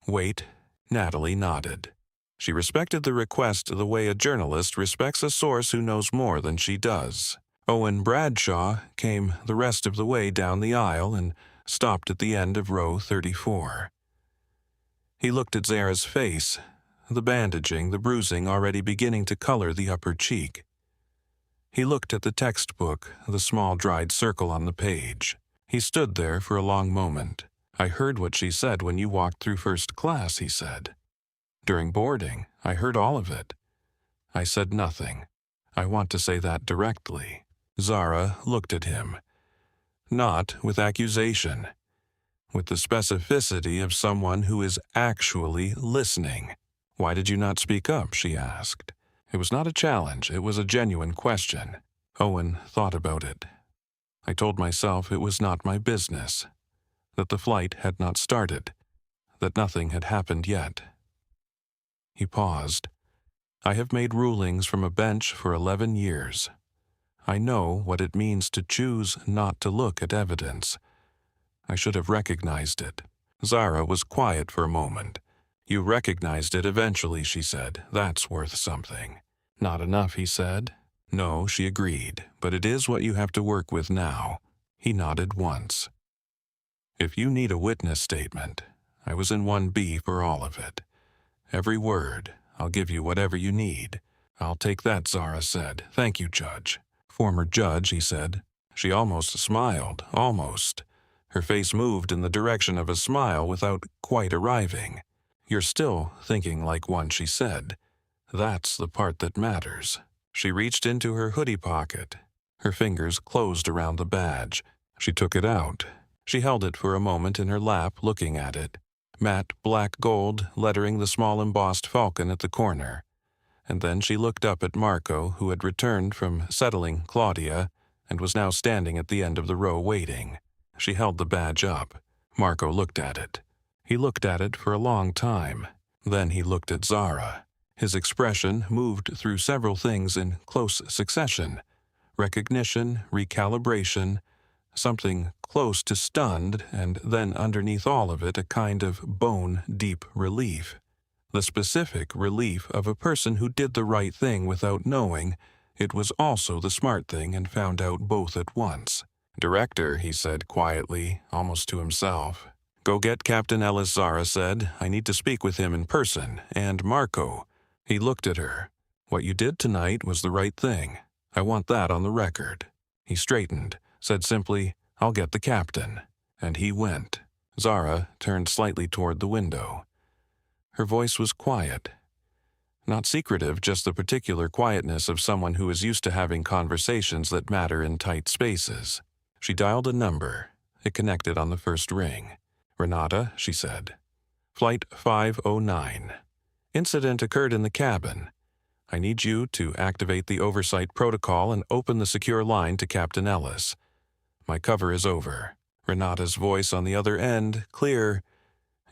"Wait." Natalie nodded. She respected the request the way a journalist respects a source who knows more than she does. Owen Bradshaw came the rest of the way down the aisle and stopped at the end of row 34. He looked at Zara's face, the bandaging, the bruising already beginning to color the upper cheek. He looked at the textbook, the small dried circle on the page. He stood there for a long moment. "I heard what she said when you walked through first class," he said. "During boarding, I heard all of it. I said nothing. I want to say that directly." Zara looked at him. Not with accusation, with the specificity of someone who is actually listening. "Why did you not speak up?" she asked. It was not a challenge, it was a genuine question. Owen thought about it. "I told myself it was not my business, that the flight had not started, that nothing had happened yet." He paused. "I have made rulings from a bench for 11 years. I know what it means to choose not to look at evidence. I should have recognized it." Zara was quiet for a moment. You recognized it eventually, she said. That's worth something. Not enough, he said. No, she agreed, but it is what you have to work with now. He nodded once. If you need a witness statement, I was in 1B for all of it. Every word. I'll give you whatever you need. I'll take that, Zara said. Thank you, Judge. Former judge, he said. She almost smiled, almost. Her face moved in the direction of a smile without quite arriving. You're still thinking like one, she said. That's the part that matters. She reached into her hoodie pocket. Her fingers closed around the badge. She took it out. She held it for a moment in her lap, looking at it. Matte black gold lettering the small embossed falcon at the corner. And then she looked up at Marco, who had returned from settling Claudia and was now standing at the end of the row waiting. She held the badge up. Marco looked at it. He looked at it for a long time. Then he looked at Zara. His expression moved through several things in close succession. Recognition, recalibration, something close to stunned, and then underneath all of it a kind of bone-deep relief. The specific relief of a person who did the right thing without knowing it was also the smart thing and found out both at once. Director, he said quietly, almost to himself. Go get Captain Ellis, Zara said. I need to speak with him in person. And Marco. He looked at her. What you did tonight was the right thing. I want that on the record. He straightened, said simply, I'll get the captain. And he went. Zara turned slightly toward the window. Her voice was quiet. Not secretive, just the particular quietness of someone who is used to having conversations that matter in tight spaces. She dialed a number. It connected on the first ring. Renata, she said. Flight 509. Incident occurred in the cabin. I need you to activate the oversight protocol and open the secure line to Captain Ellis. My cover is over. Renata's voice on the other end, clear,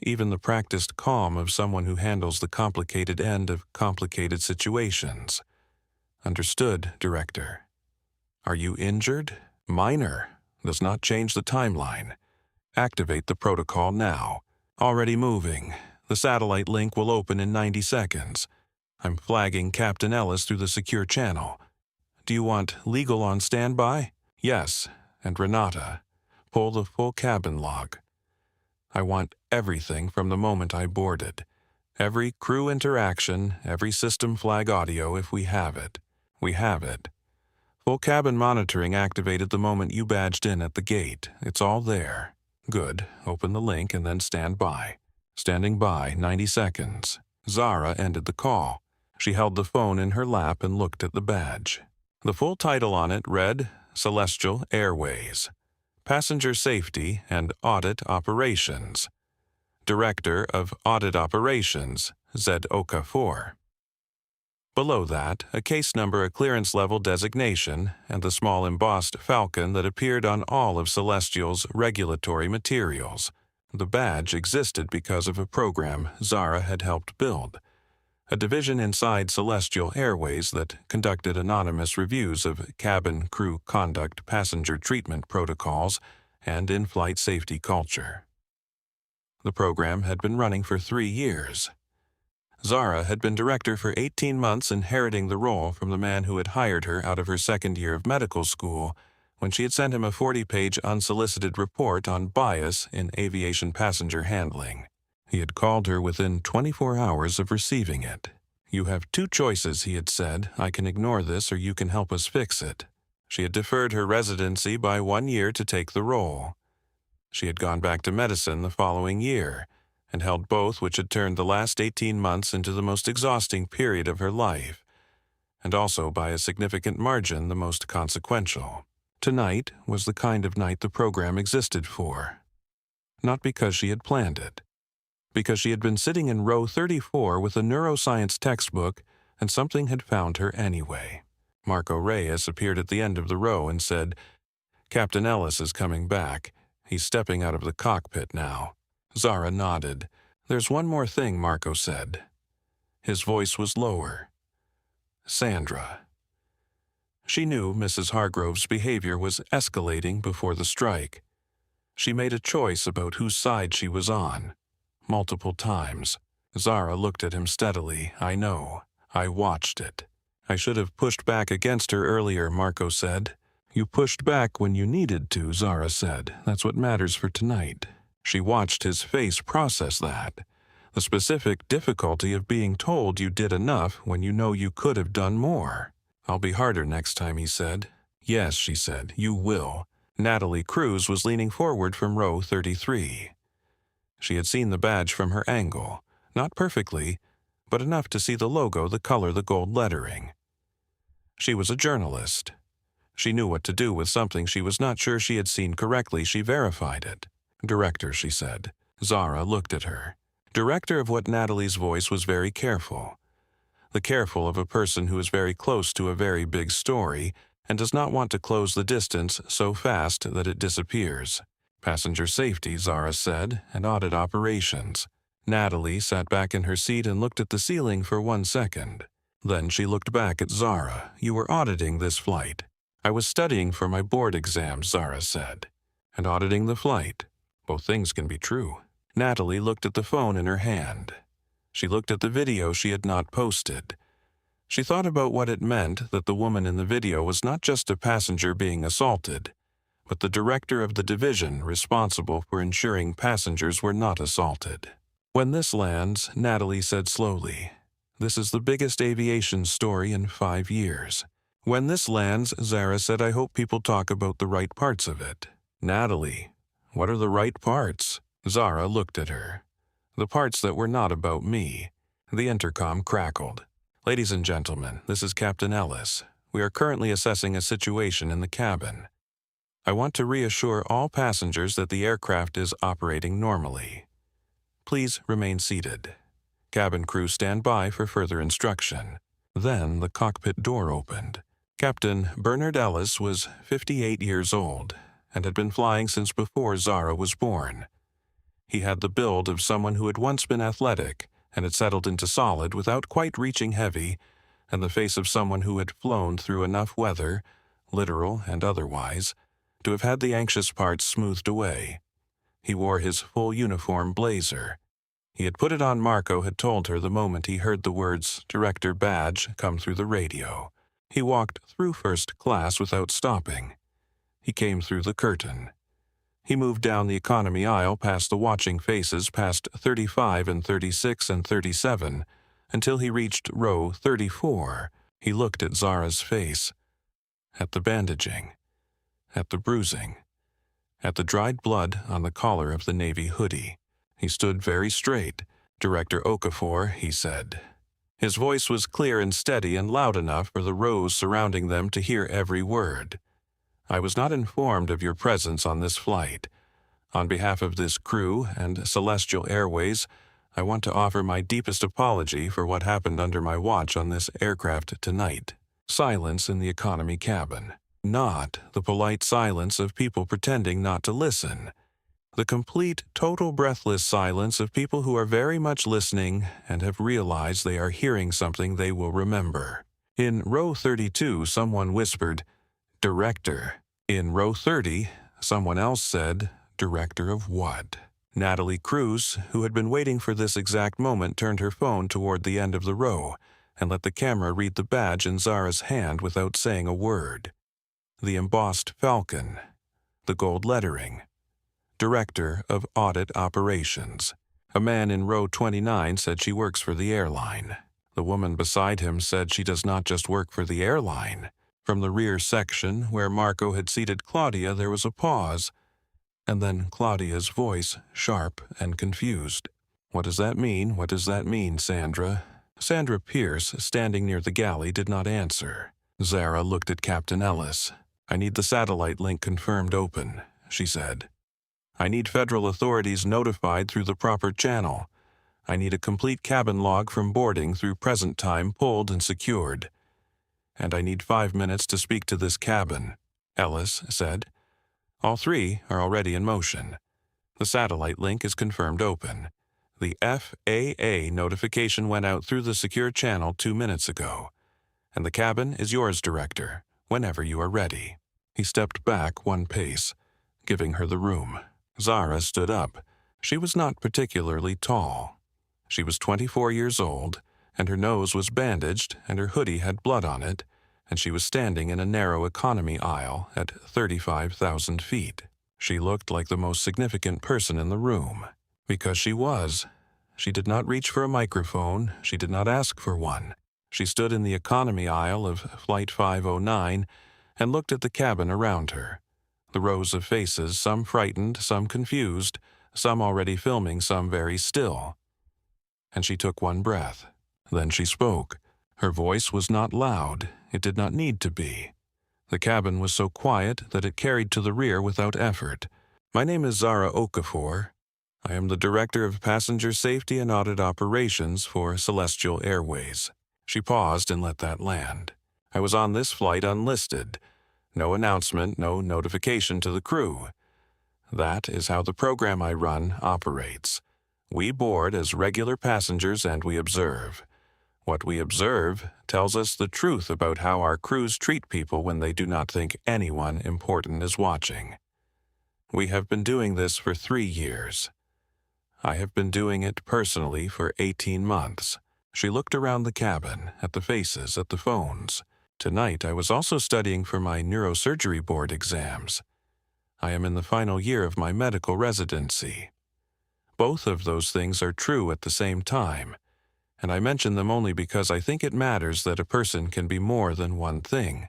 even the practiced calm of someone who handles the complicated end of complicated situations. Understood, Director. Are you injured? Minor. Does not change the timeline. Activate the protocol now. Already moving. The satellite link will open in 90 seconds. I'm flagging Captain Ellis through the secure channel. Do you want legal on standby? Yes. And Renata, pull the full cabin log. I want everything from the moment I boarded. Every crew interaction, every system flag audio if we have it. We have it. Full cabin monitoring activated the moment you badged in at the gate. It's all there. Good. Open the link and then stand by. Standing by, 90 seconds. Zara ended the call. She held the phone in her lap and looked at the badge. The full title on it read, Celestial Airways. Passenger Safety and Audit Operations. Director of Audit Operations, Okafor. Below that, a case number, a clearance level designation, and the small embossed falcon that appeared on all of Celestial's regulatory materials. The badge existed because of a program Zara had helped build. A division inside Celestial Airways that conducted anonymous reviews of cabin crew conduct, passenger treatment protocols, and in-flight safety culture. The program had been running for 3 years. Zara had been director for 18 months, inheriting the role from the man who had hired her out of her second year of medical school when she had sent him a 40-page unsolicited report on bias in aviation passenger handling. He had called her within 24 hours of receiving it. You have 2 choices, he had said. I can ignore this or you can help us fix it. She had deferred her residency by 1 year to take the role. She had gone back to medicine the following year and held both, which had turned the last 18 months into the most exhausting period of her life, and also by a significant margin the most consequential. Tonight was the kind of night the program existed for. Not because she had planned it. Because she had been sitting in row 34 with a neuroscience textbook, and something had found her anyway. Marco Reyes appeared at the end of the row and said, Captain Ellis is coming back. He's stepping out of the cockpit now. Zara nodded. There's one more thing, Marco said. His voice was lower. Sandra. She knew Mrs. Hargrove's behavior was escalating before the strike. She made a choice about whose side she was on. Multiple times. Zara looked at him steadily. I know. I watched it. I should have pushed back against her earlier, Marco said. You pushed back when you needed to, Zara said. That's what matters for tonight. She watched his face process that. The specific difficulty of being told you did enough when you know you could have done more. I'll be harder next time, he said. Yes, she said, you will. Natalie Cruz was leaning forward from row 33. She had seen the badge from her angle. Not perfectly, but enough to see the logo, the color, the gold lettering. She was a journalist. She knew what to do with something she was not sure she had seen correctly. She verified it. Director, she said. Zara looked at her. Director of what Natalie's voice was very careful. The careful of a person who is very close to a very big story and does not want to close the distance so fast that it disappears. Passenger safety, Zara said, and audit operations. Natalie sat back in her seat and looked at the ceiling for 1 second. Then she looked back at Zara. You were auditing this flight. I was studying for my board exam, Zara said. And auditing the flight. Both things can be true. Natalie looked at the phone in her hand. She looked at the video she had not posted. She thought about what it meant that the woman in the video was not just a passenger being assaulted, but the director of the division responsible for ensuring passengers were not assaulted. When this lands, Natalie said slowly, this is the biggest aviation story in 5 years. When this lands, Zara said, I hope people talk about the right parts of it. Natalie, what are the right parts? Zara looked at her. The parts that were not about me. The intercom crackled. Ladies and gentlemen, this is Captain Ellis. We are currently assessing a situation in the cabin. I want to reassure all passengers that the aircraft is operating normally. Please remain seated. Cabin crew stand by for further instruction. Then the cockpit door opened. Captain Bernard Ellis was 58 years old and had been flying since before Zara was born. He had the build of someone who had once been athletic and had settled into solid without quite reaching heavy, and the face of someone who had flown through enough weather, literal and otherwise, to have had the anxious parts smoothed away. He wore his full uniform blazer. He had put it on. Marco had told her the moment he heard the words Director Badge come through the radio. He walked through first class without stopping. He came through the curtain. He moved down the economy aisle past the watching faces, past 35 and 36 and 37, until he reached row 34. He looked at Zara's face, at the bandaging, at the bruising, at the dried blood on the collar of the navy hoodie. He stood very straight. Director Okafor, he said. His voice was clear and steady and loud enough for the rows surrounding them to hear every word. I was not informed of your presence on this flight. On behalf of this crew and Celestial Airways, I want to offer my deepest apology for what happened under my watch on this aircraft tonight. Silence in the economy cabin. Not the polite silence of people pretending not to listen. The complete, total breathless silence of people who are very much listening and have realized they are hearing something they will remember. In row 32, someone whispered, Director. In row 30, someone else said, Director of what? Natalie Cruz, who had been waiting for this exact moment, turned her phone toward the end of the row and let the camera read the badge in Zara's hand without saying a word. The embossed falcon. The gold lettering. Director of Audit Operations. A man in row 29 said she works for the airline. The woman beside him said she does not just work for the airline. From the rear section, where Marco had seated Claudia, there was a pause, and then Claudia's voice, sharp and confused. What does that mean? What does that mean, Sandra? Sandra Pierce, standing near the galley, did not answer. Zara looked at Captain Ellis. I need the satellite link confirmed open, she said. I need federal authorities notified through the proper channel. I need a complete cabin log from boarding through present time pulled and secured. And I need 5 minutes to speak to this cabin, Ellis said. All 3 are already in motion. The satellite link is confirmed open. The FAA notification went out through the secure channel 2 minutes ago. And the cabin is yours, Director, whenever you are ready. He stepped back 1 pace, giving her the room. Zara stood up. She was not particularly tall. She was 24 years old, and her nose was bandaged, and her hoodie had blood on it, and she was standing in a narrow economy aisle at 35,000 feet. She looked like the most significant person in the room. Because she was. She did not reach for a microphone. She did not ask for one. She stood in the economy aisle of Flight 509 and looked at the cabin around her. The rows of faces, some frightened, some confused, some already filming, some very still. And she took one breath. Then she spoke. Her voice was not loud. It did not need to be. The cabin was so quiet that it carried to the rear without effort. My name is Zara Okafor. I am the Director of Passenger Safety and Audit Operations for Celestial Airways. She paused and let that land. I was on this flight unlisted. No announcement, no notification to the crew. That is how the program I run operates. We board as regular passengers and we observe. What we observe tells us the truth about how our crews treat people when they do not think anyone important is watching. We have been doing this for 3 years. I have been doing it personally for 18 months. She looked around the cabin, at the faces, at the phones. Tonight, I was also studying for my neurosurgery board exams. I am in the final year of my medical residency. Both of those things are true at the same time, and I mention them only because I think it matters that a person can be more than one thing.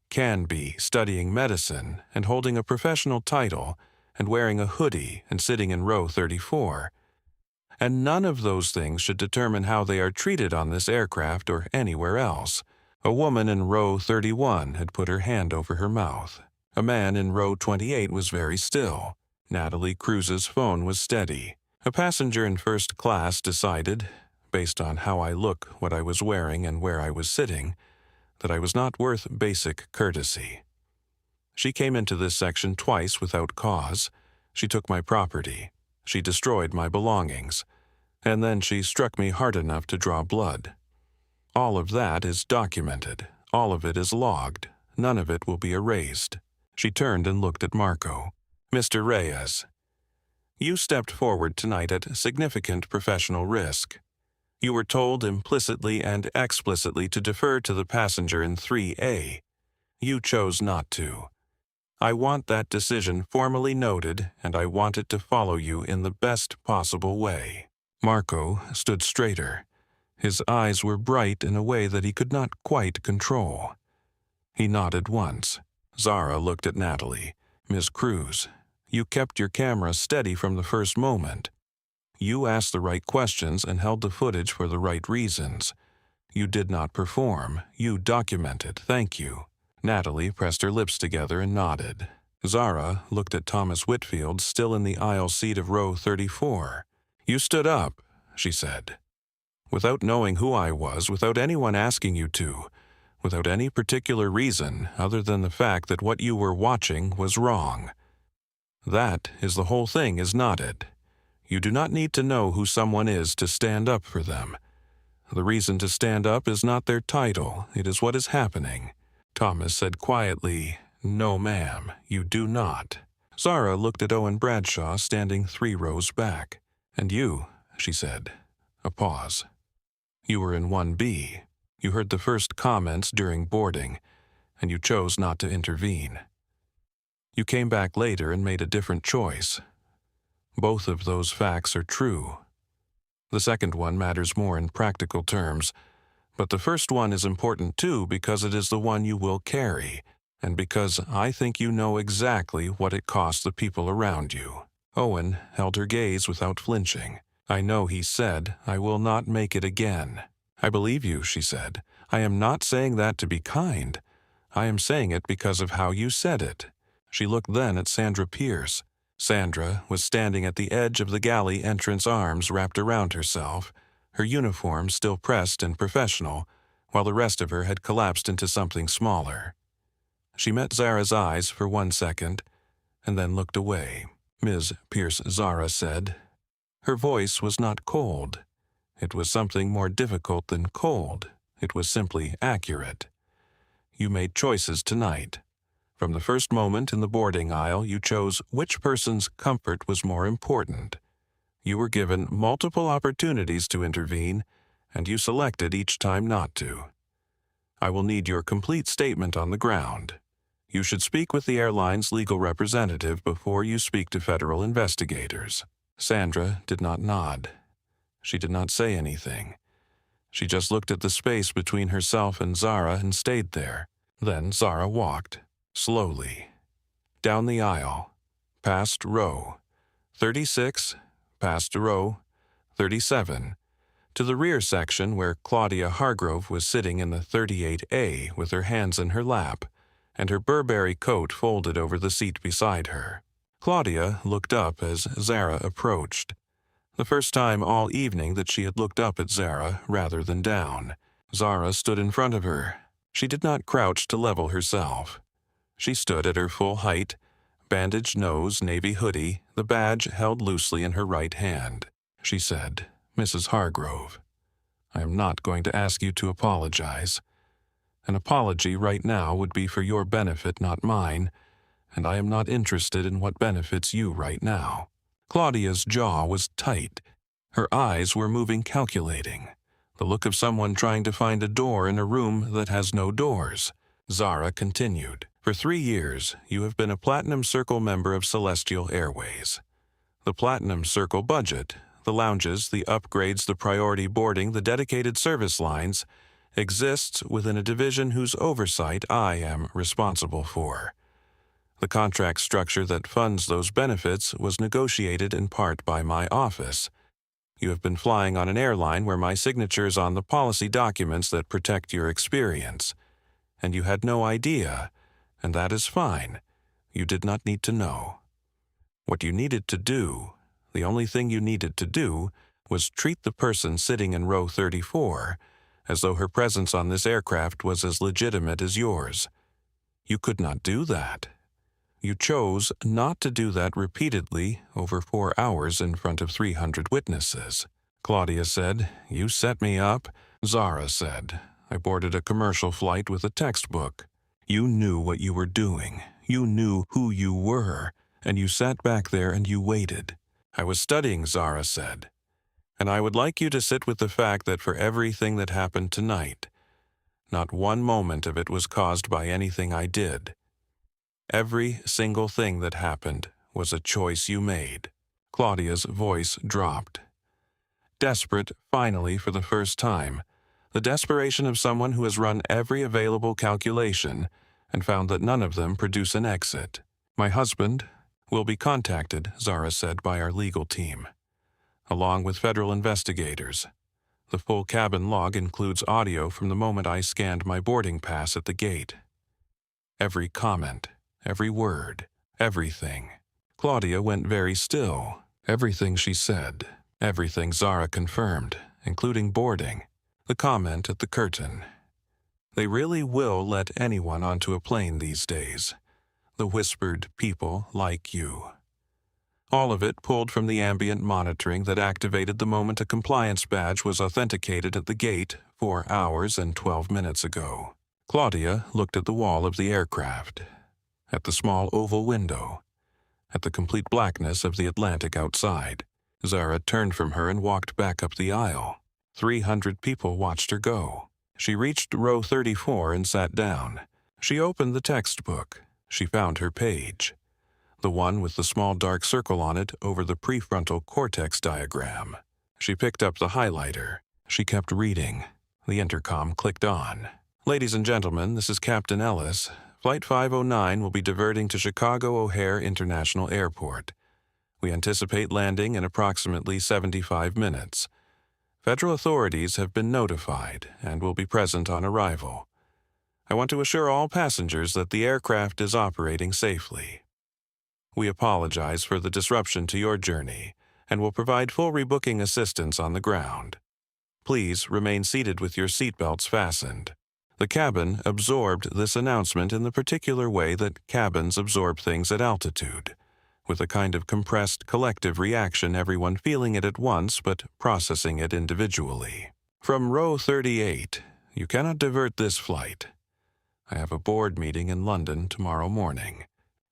Can be studying medicine and holding a professional title and wearing a hoodie and sitting in row 34. And none of those things should determine how they are treated on this aircraft or anywhere else. A woman in row 31 had put her hand over her mouth. A man in row 28 was very still. Natalie Cruz's phone was steady. A passenger in first class decided, based on how I look, what I was wearing, and where I was sitting, that I was not worth basic courtesy. She came into this section twice without cause. She took my property. She destroyed my belongings. And then she struck me hard enough to draw blood. All of that is documented. All of it is logged. None of it will be erased. She turned and looked at Marco. Mr. Reyes, you stepped forward tonight at significant professional risk. You were told implicitly and explicitly to defer to the passenger in 3A. You chose not to. I want that decision formally noted, and I want it to follow you in the best possible way. Marco stood straighter. His eyes were bright in a way that he could not quite control. He nodded once. Zara looked at Natalie. Miss Cruz, you kept your camera steady from the first moment. You asked the right questions and held the footage for the right reasons. You did not perform. You documented. Thank you. Natalie pressed her lips together and nodded. Zara looked at Thomas Whitfield, still in the aisle seat of row 34. You stood up, she said. Without knowing who I was, without anyone asking you to, without any particular reason other than the fact that what you were watching was wrong. That is the whole thing, is not it? You do not need to know who someone is to stand up for them. The reason to stand up is not their title, it is what is happening. Thomas said quietly, No, ma'am, you do not. Zara looked at Owen Bradshaw standing 3 rows back. And you, she said. A pause. You were in 1B. You heard the first comments during boarding, and you chose not to intervene. You came back later and made a different choice. Both of those facts are true. The second one matters more in practical terms, but the first one is important too because it is the one you will carry, and because I think you know exactly what it costs the people around you. Owen held her gaze without flinching. I know he said, I will not make it again. I believe you, she said. I am not saying that to be kind. I am saying it because of how you said it. She looked then at Sandra Pierce. Sandra was standing at the edge of the galley entrance, arms wrapped around herself, her uniform still pressed and professional, while the rest of her had collapsed into something smaller. She met Zara's eyes for 1 second, and then looked away. Ms. Pierce, Zara said. Her voice was not cold. It was something more difficult than cold. It was simply accurate. You made choices tonight. From the first moment in the boarding aisle, you chose which person's comfort was more important. You were given multiple opportunities to intervene, and you selected each time not to. I will need your complete statement on the ground. You should speak with the airline's legal representative before you speak to federal investigators." Sandra did not nod. She did not say anything. She just looked at the space between herself and Zara and stayed there. Then Zara walked, slowly, down the aisle, past row 36, past row 37, to the rear section where Claudia Hargrove was sitting in the 38A with her hands in her lap and her Burberry coat folded over the seat beside her. Claudia looked up as Zara approached. The first time all evening that she had looked up at Zara rather than down. Zara stood in front of her. She did not crouch to level herself. She stood at her full height, bandaged nose, navy hoodie, the badge held loosely in her right hand. She said, "Mrs. Hargrove, I am not going to ask you to apologize. An apology right now would be for your benefit, not mine, and I am not interested in what benefits you right now." Claudia's jaw was tight. Her eyes were moving calculating, the look of someone trying to find a door in a room that has no doors. Zara continued, "For 3 years, you have been a Platinum Circle member of Celestial Airways. The Platinum Circle budget, the lounges, the upgrades, the priority boarding, the dedicated service lines, exists within a division whose oversight I am responsible for. The contract structure that funds those benefits was negotiated in part by my office. You have been flying on an airline where my signature is on the policy documents that protect your experience. And you had no idea, and that is fine. You did not need to know. What you needed to do, the only thing you needed to do, was treat the person sitting in row 34 as though her presence on this aircraft was as legitimate as yours. You could not do that. You chose not to do that repeatedly over 4 hours in front of 300 witnesses." Claudia said, "You set me up." Zara said, "I boarded a commercial flight with a textbook. You knew what you were doing. You knew who you were, and you sat back there and you waited." "I was studying," Zara said, "and I would like you to sit with the fact that for everything that happened tonight, not one moment of it was caused by anything I did. Every single thing that happened was a choice you made." Claudia's voice dropped. Desperate, finally, for the first time, the desperation of someone who has run every available calculation and found that none of them produce an exit. "My husband will be contacted," Zara said, "by our legal team, along with federal investigators. The full cabin log includes audio from the moment I scanned my boarding pass at the gate. Every comment, every word, everything." Claudia went very still. Everything she said, everything Zara confirmed, including boarding, the comment at the curtain. "They really will let anyone onto a plane these days. The whispered people like you." All of it pulled from the ambient monitoring that activated the moment a compliance badge was authenticated at the gate 4 hours and 12 minutes ago. Claudia looked at the wall of the aircraft, at the small oval window, at the complete blackness of the Atlantic outside. Zara turned from her and walked back up the aisle. 300 people watched her go. She reached row 34 and sat down. She opened the textbook. She found her page, the one with the small dark circle on it over the prefrontal cortex diagram. She picked up the highlighter. She kept reading. The intercom clicked on. "Ladies and gentlemen, this is Captain Ellis. Flight 509 will be diverting to Chicago O'Hare International Airport. We anticipate landing in approximately 75 minutes. Federal authorities have been notified and will be present on arrival. I want to assure all passengers that the aircraft is operating safely. We apologize for the disruption to your journey and will provide full rebooking assistance on the ground. Please remain seated with your seatbelts fastened." The cabin absorbed this announcement in the particular way that cabins absorb things at altitude, with a kind of compressed collective reaction, everyone feeling it at once but processing it individually. "From row 38, you cannot divert this flight. I have a board meeting in London tomorrow morning."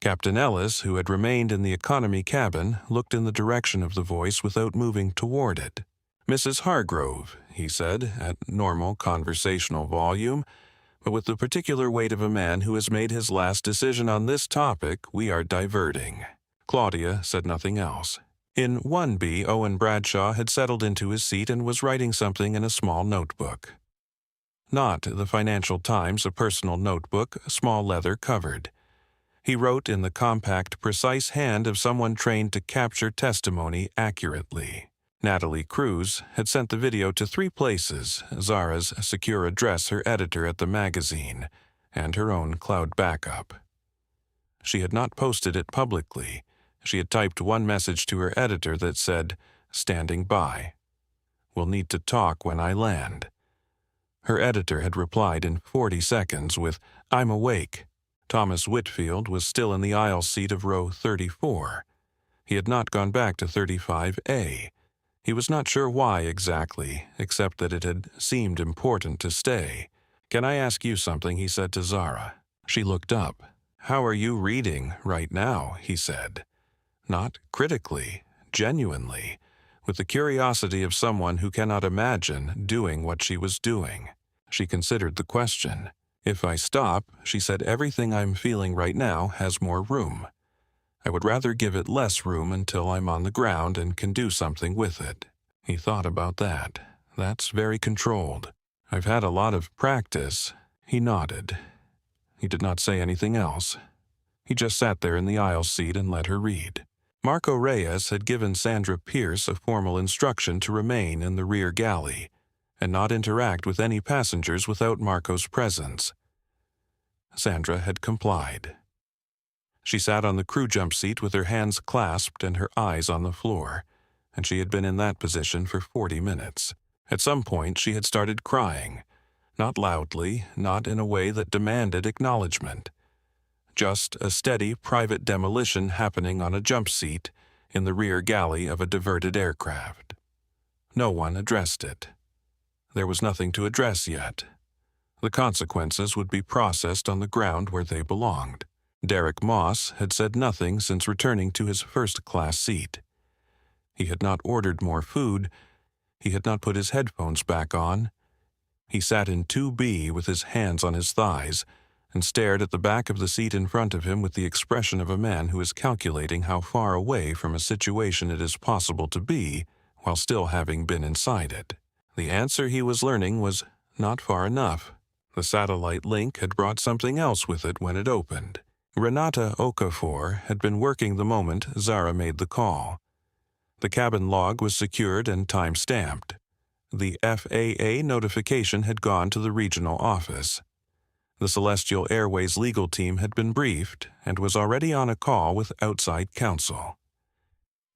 Captain Ellis, who had remained in the economy cabin, looked in the direction of the voice without moving toward it. "Mrs. Hargrove," he said, at normal conversational volume, but with the particular weight of a man who has made his last decision on this topic, "we are diverting." Claudia said nothing else. In 1B, Owen Bradshaw had settled into his seat and was writing something in a small notebook. Not the Financial Times, a personal notebook, small leather covered. He wrote in the compact, precise hand of someone trained to capture testimony accurately. Natalie Cruz had sent the video to 3 places: Zara's secure address, her editor at the magazine, and her own cloud backup. She had not posted it publicly. She had typed one message to her editor that said, "Standing by. We'll need to talk when I land." Her editor had replied in 40 seconds with, "I'm awake." Thomas Whitfield was still in the aisle seat of row 34. He had not gone back to 35A. He was not sure why exactly, except that it had seemed important to stay. "Can I ask you something?" he said to Zara. She looked up. "How are you reading right now?" he said. Not critically, genuinely, with the curiosity of someone who cannot imagine doing what she was doing. She considered the question. "If I stop," she said, "everything I'm feeling right now has more room. I would rather give it less room until I'm on the ground and can do something with it." He thought about that. "That's very controlled. I've had a lot of practice." He nodded. He did not say anything else. He just sat there in the aisle seat and let her read. Marco Reyes had given Sandra Pierce a formal instruction to remain in the rear galley and not interact with any passengers without Marco's presence. Sandra had complied. She sat on the crew jump seat with her hands clasped and her eyes on the floor, and she had been in that position for 40 minutes. At some point she had started crying, not loudly, not in a way that demanded acknowledgement. Just a steady private demolition happening on a jump seat in the rear galley of a diverted aircraft. No one addressed it. There was nothing to address yet. The consequences would be processed on the ground where they belonged. Derek Moss had said nothing since returning to his first-class seat. He had not ordered more food. He had not put his headphones back on. He sat in 2B with his hands on his thighs and stared at the back of the seat in front of him with the expression of a man who is calculating how far away from a situation it is possible to be while still having been inside it. The answer, he was learning, was not far enough. The satellite link had brought something else with it when it opened. Renata Okafor had been working the moment Zara made the call. The cabin log was secured and time-stamped. The FAA notification had gone to the regional office. The Celestial Airways legal team had been briefed and was already on a call with outside counsel.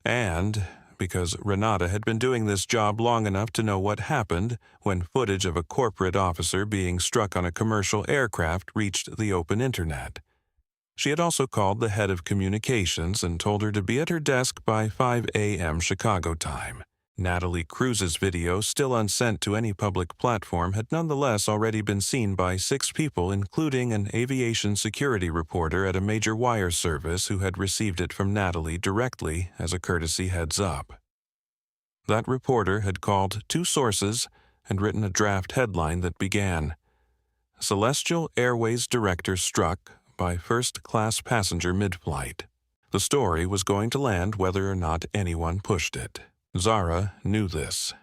And, because Renata had been doing this job long enough to know what happened when footage of a corporate officer being struck on a commercial aircraft reached the open internet, she had also called the head of communications and told her to be at her desk by 5 a.m. Chicago time. Natalie Cruz's video, still unsent to any public platform, had nonetheless already been seen by 6 people, including an aviation security reporter at a major wire service who had received it from Natalie directly as a courtesy heads-up. That reporter had called 2 sources and written a draft headline that began, "Celestial Airways Director Struck by First-Class Passenger Mid-Flight." The story was going to land whether or not anyone pushed it. Zara knew this.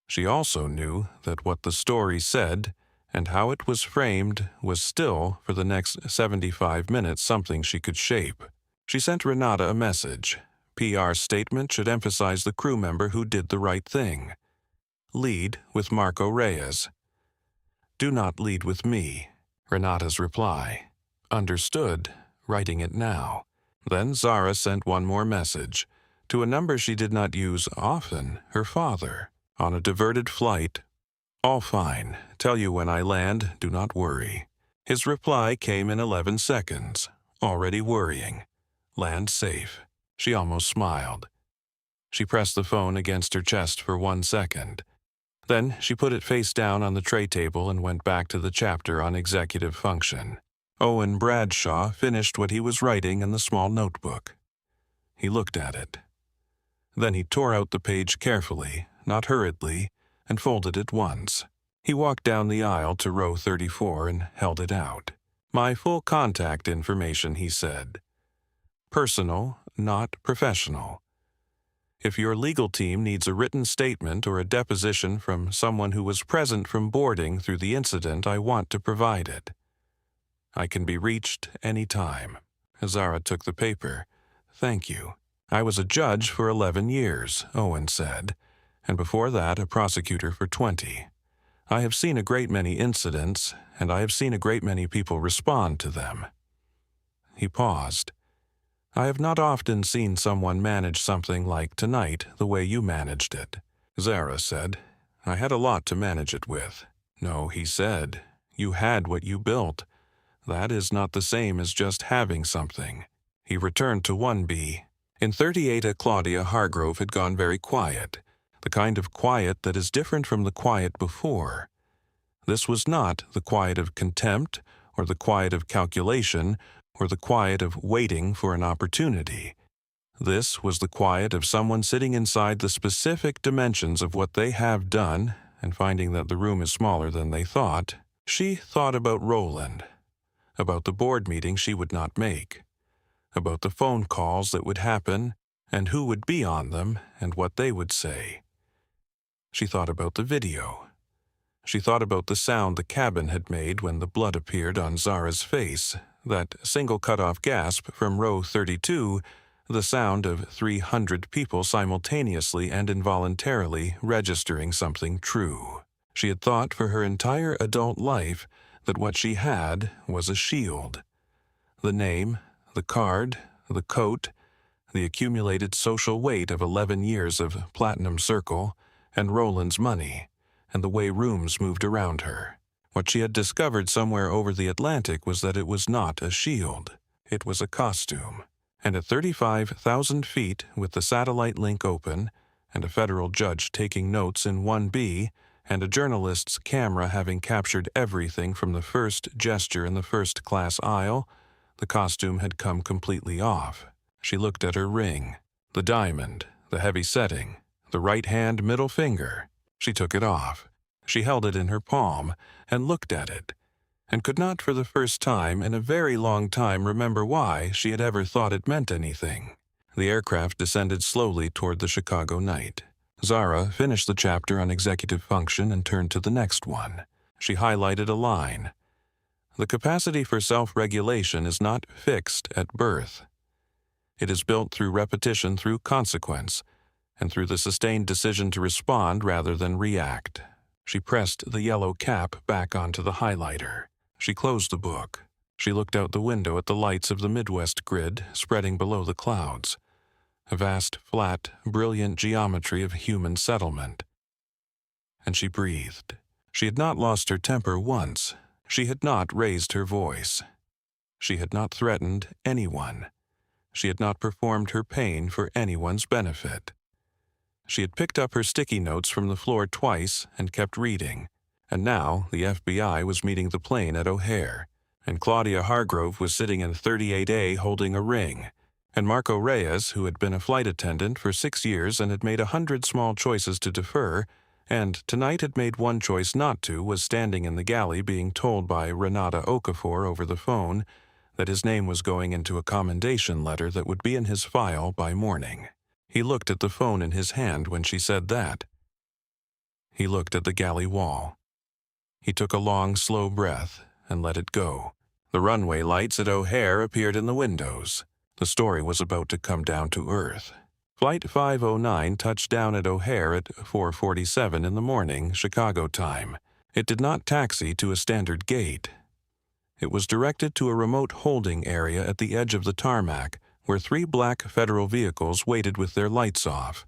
She also knew that what the story said and how it was framed was still, for the next 75 minutes, something she could shape. She sent Renata a message. PR statement should emphasize the crew member who did the right thing. Lead with Marco Reyes. Do not lead with me. Renata's reply. Understood, writing it now. Then Zara sent one more message. To a number she did not use often, her father, on a diverted flight. All fine. Tell you when I land, do not worry. His reply came in 11 seconds. Already worrying. Land safe. She almost smiled. She pressed the phone against her chest for 1 second. Then she put it face down on the tray table and went back to the chapter on executive function. Owen Bradshaw finished what he was writing in the small notebook. He looked at it. Then he tore out the page carefully, not hurriedly, and folded it once. He walked down the aisle to row 34 and held it out. "My full contact information," he said. "Personal, not professional. If your legal team needs a written statement or a deposition from someone who was present from boarding through the incident, I want to provide it. I can be reached any time." Zara took the paper. "Thank you. I was a judge for 11 years, Owen said, and before that a prosecutor for 20. I have seen a great many incidents, and I have seen a great many people respond to them." He paused. "I have not often seen someone manage something like tonight the way you managed it," Zara said. "I had a lot to manage it with." "No," he said. "You had what you built. That is not the same as just having something." He returned to 1B. In 38, Claudia Hargrove had gone very quiet, the kind of quiet that is different from the quiet before. This was not the quiet of contempt, or the quiet of calculation, or the quiet of waiting for an opportunity. This was the quiet of someone sitting inside the specific dimensions of what they have done and finding that the room is smaller than they thought. She thought about Roland, about the board meeting she would not make, about the phone calls that would happen and who would be on them and what they would say. She thought about the video. She thought about the sound the cabin had made when the blood appeared on Zara's face, that single cut-off gasp from row 32, the sound of 300 people simultaneously and involuntarily registering something true. She had thought for her entire adult life that what she had was a shield. The name, the card, the coat, the accumulated social weight of 11 years of Platinum Circle, and Roland's money, and the way rooms moved around her. What she had discovered somewhere over the Atlantic was that it was not a shield. It was a costume. And at 35,000 feet, with the satellite link open, and a federal judge taking notes in 1B, and a journalist's camera having captured everything from the first gesture in the first-class aisle, the costume had come completely off. She looked at her ring, the diamond, the heavy setting, the right-hand middle finger. She took it off. She held it in her palm and looked at it, and could not for the first time in a very long time remember why she had ever thought it meant anything. The aircraft descended slowly toward the Chicago night. Zara finished the chapter on executive function and turned to the next one. She highlighted a line. "The capacity for self-regulation is not fixed at birth. It is built through repetition, through consequence, and through the sustained decision to respond rather than react." She pressed the yellow cap back onto the highlighter. She closed the book. She looked out the window at the lights of the Midwest grid spreading below the clouds, a vast, flat, brilliant geometry of human settlement. And she breathed. She had not lost her temper once. She had not raised her voice. She had not threatened anyone. She had not performed her pain for anyone's benefit. She had picked up her sticky notes from the floor twice and kept reading, and now the FBI was meeting the plane at O'Hare, and Claudia Hargrove was sitting in 38A holding a ring, and Marco Reyes, who had been a flight attendant for 6 years and had made 100 small choices to defer, and tonight had made one choice not to, was standing in the galley being told by Renata Okafor over the phone that his name was going into a commendation letter that would be in his file by morning. He looked at the phone in his hand when she said that. He looked at the galley wall. He took a long, slow breath and let it go. The runway lights at O'Hare appeared in the windows. The story was about to come down to earth. Flight 509 touched down at O'Hare at 4:47 in the morning, Chicago time. It did not taxi to a standard gate. It was directed to a remote holding area at the edge of the tarmac, where 3 black federal vehicles waited with their lights off,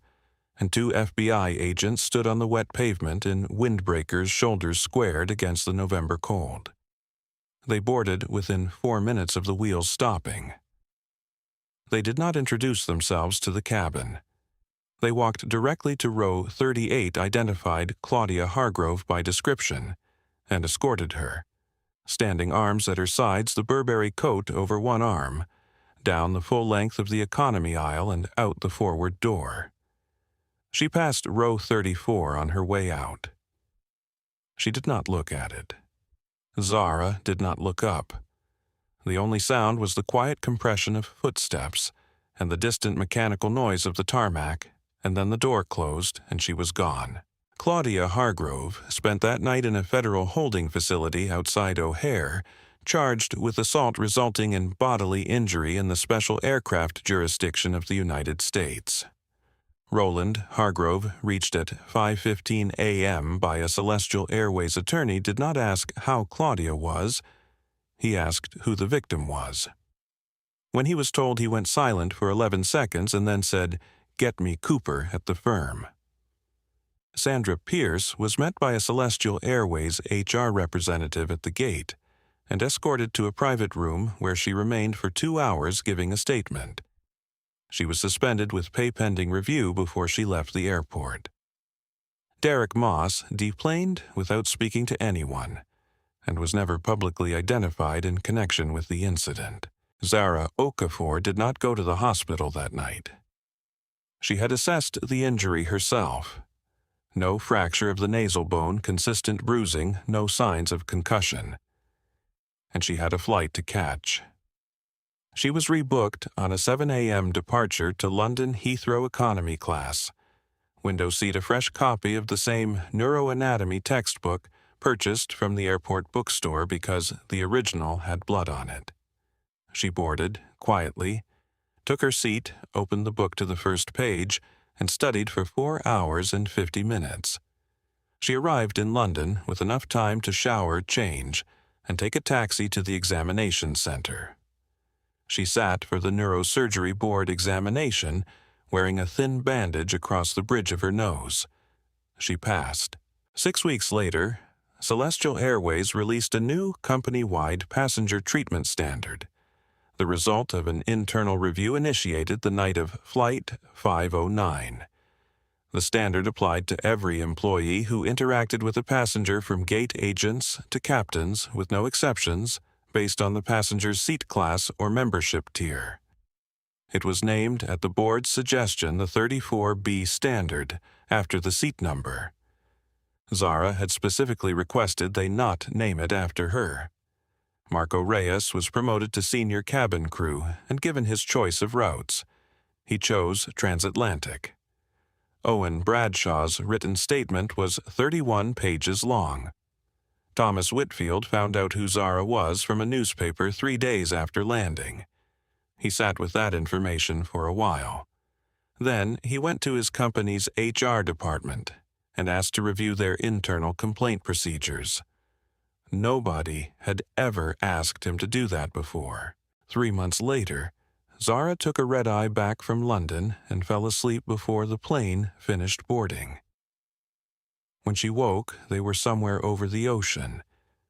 and 2 FBI agents stood on the wet pavement in windbreakers, shoulders squared against the November cold. They boarded within 4 minutes of the wheels stopping. They did not introduce themselves to the cabin. They walked directly to row 38, identified Claudia Hargrove by description, and escorted her, standing arms at her sides, the Burberry coat over one arm, down the full length of the economy aisle and out the forward door. She passed row 34 on her way out. She did not look at it. Zara did not look up. The only sound was the quiet compression of footsteps and the distant mechanical noise of the tarmac, and then the door closed and she was gone. Claudia Hargrove spent that night in a federal holding facility outside O'Hare, charged with assault resulting in bodily injury in the special aircraft jurisdiction of the United States. Roland Hargrove, reached at 5:15 a.m. by a Celestial Airways attorney, did not ask how Claudia was. He asked who the victim was. When he was told, he went silent for 11 seconds and then said, "Get me Cooper at the firm." Sandra Pierce was met by a Celestial Airways HR representative at the gate and escorted to a private room where she remained for 2 hours giving a statement. She was suspended with pay pending review before she left the airport. Derek Moss deplaned without speaking to anyone and was never publicly identified in connection with the incident. Zara Okafor did not go to the hospital that night. She had assessed the injury herself. No fracture of the nasal bone, consistent bruising, no signs of concussion. And she had a flight to catch. She was rebooked on a 7 a.m. departure to London Heathrow economy class. Window seat, a fresh copy of the same neuroanatomy textbook purchased from the airport bookstore because the original had blood on it. She boarded, quietly, took her seat, opened the book to the first page, and studied for 4 hours and 50 minutes. She arrived in London with enough time to shower, change, and take a taxi to the examination center. She sat for the neurosurgery board examination, wearing a thin bandage across the bridge of her nose. She passed. 6 weeks later, Celestial Airways released a new company-wide passenger treatment standard, the result of an internal review initiated the night of Flight 509. The standard applied to every employee who interacted with a passenger, from gate agents to captains, with no exceptions, based on the passenger's seat class or membership tier. It was named, at the board's suggestion, the 34B standard, after the seat number. Zara had specifically requested they not name it after her. Marco Reyes was promoted to senior cabin crew and given his choice of routes. He chose transatlantic. Owen Bradshaw's written statement was 31 pages long. Thomas Whitfield found out who Zara was from a newspaper 3 days after landing. He sat with that information for a while. Then he went to his company's HR department and asked to review their internal complaint procedures. Nobody had ever asked him to do that before. 3 months later, Zara took a red-eye back from London and fell asleep before the plane finished boarding. When she woke, they were somewhere over the ocean,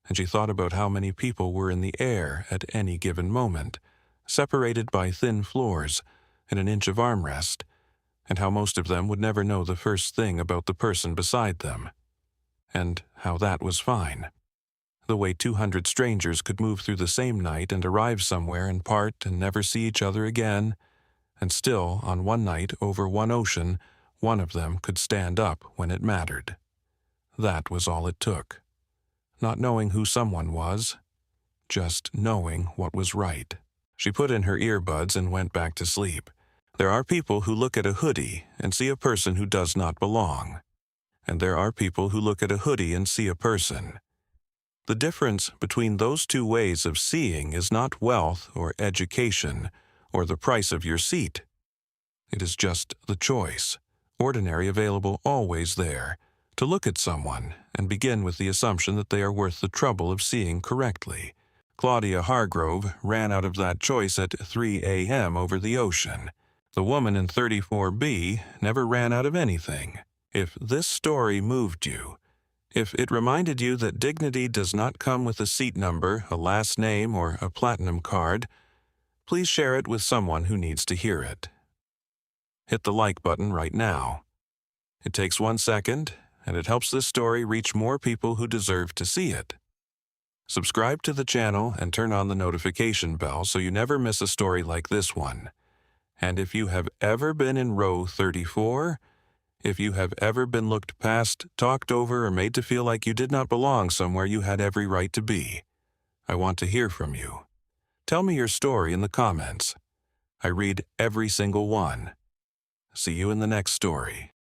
and she thought about how many people were in the air at any given moment, separated by thin floors and an inch of armrest, and how most of them would never know the first thing about the person beside them, and how that was fine. The way 200 strangers could move through the same night and arrive somewhere and part and never see each other again, and still, on one night over one ocean, one of them could stand up when it mattered. That was all it took. Not knowing who someone was, just knowing what was right. She put in her earbuds and went back to sleep. There are people who look at a hoodie and see a person who does not belong. And there are people who look at a hoodie and see a person. The difference between those two ways of seeing is not wealth or education or the price of your seat. It is just the choice, ordinary, available, always there, to look at someone and begin with the assumption that they are worth the trouble of seeing correctly. Claudia Hargrove ran out of that choice at 3 a.m. over the ocean. The woman in 34B never ran out of anything. If this story moved you, if it reminded you that dignity does not come with a seat number, a last name, or a platinum card, please share it with someone who needs to hear it. Hit the like button right now. It takes 1 second, and it helps this story reach more people who deserve to see it. Subscribe to the channel and turn on the notification bell so you never miss a story like this one. And if you have ever been in row 34, if you have ever been looked past, talked over, or made to feel like you did not belong somewhere you had every right to be, I want to hear from you. Tell me your story in the comments. I read every single one. See you in the next story.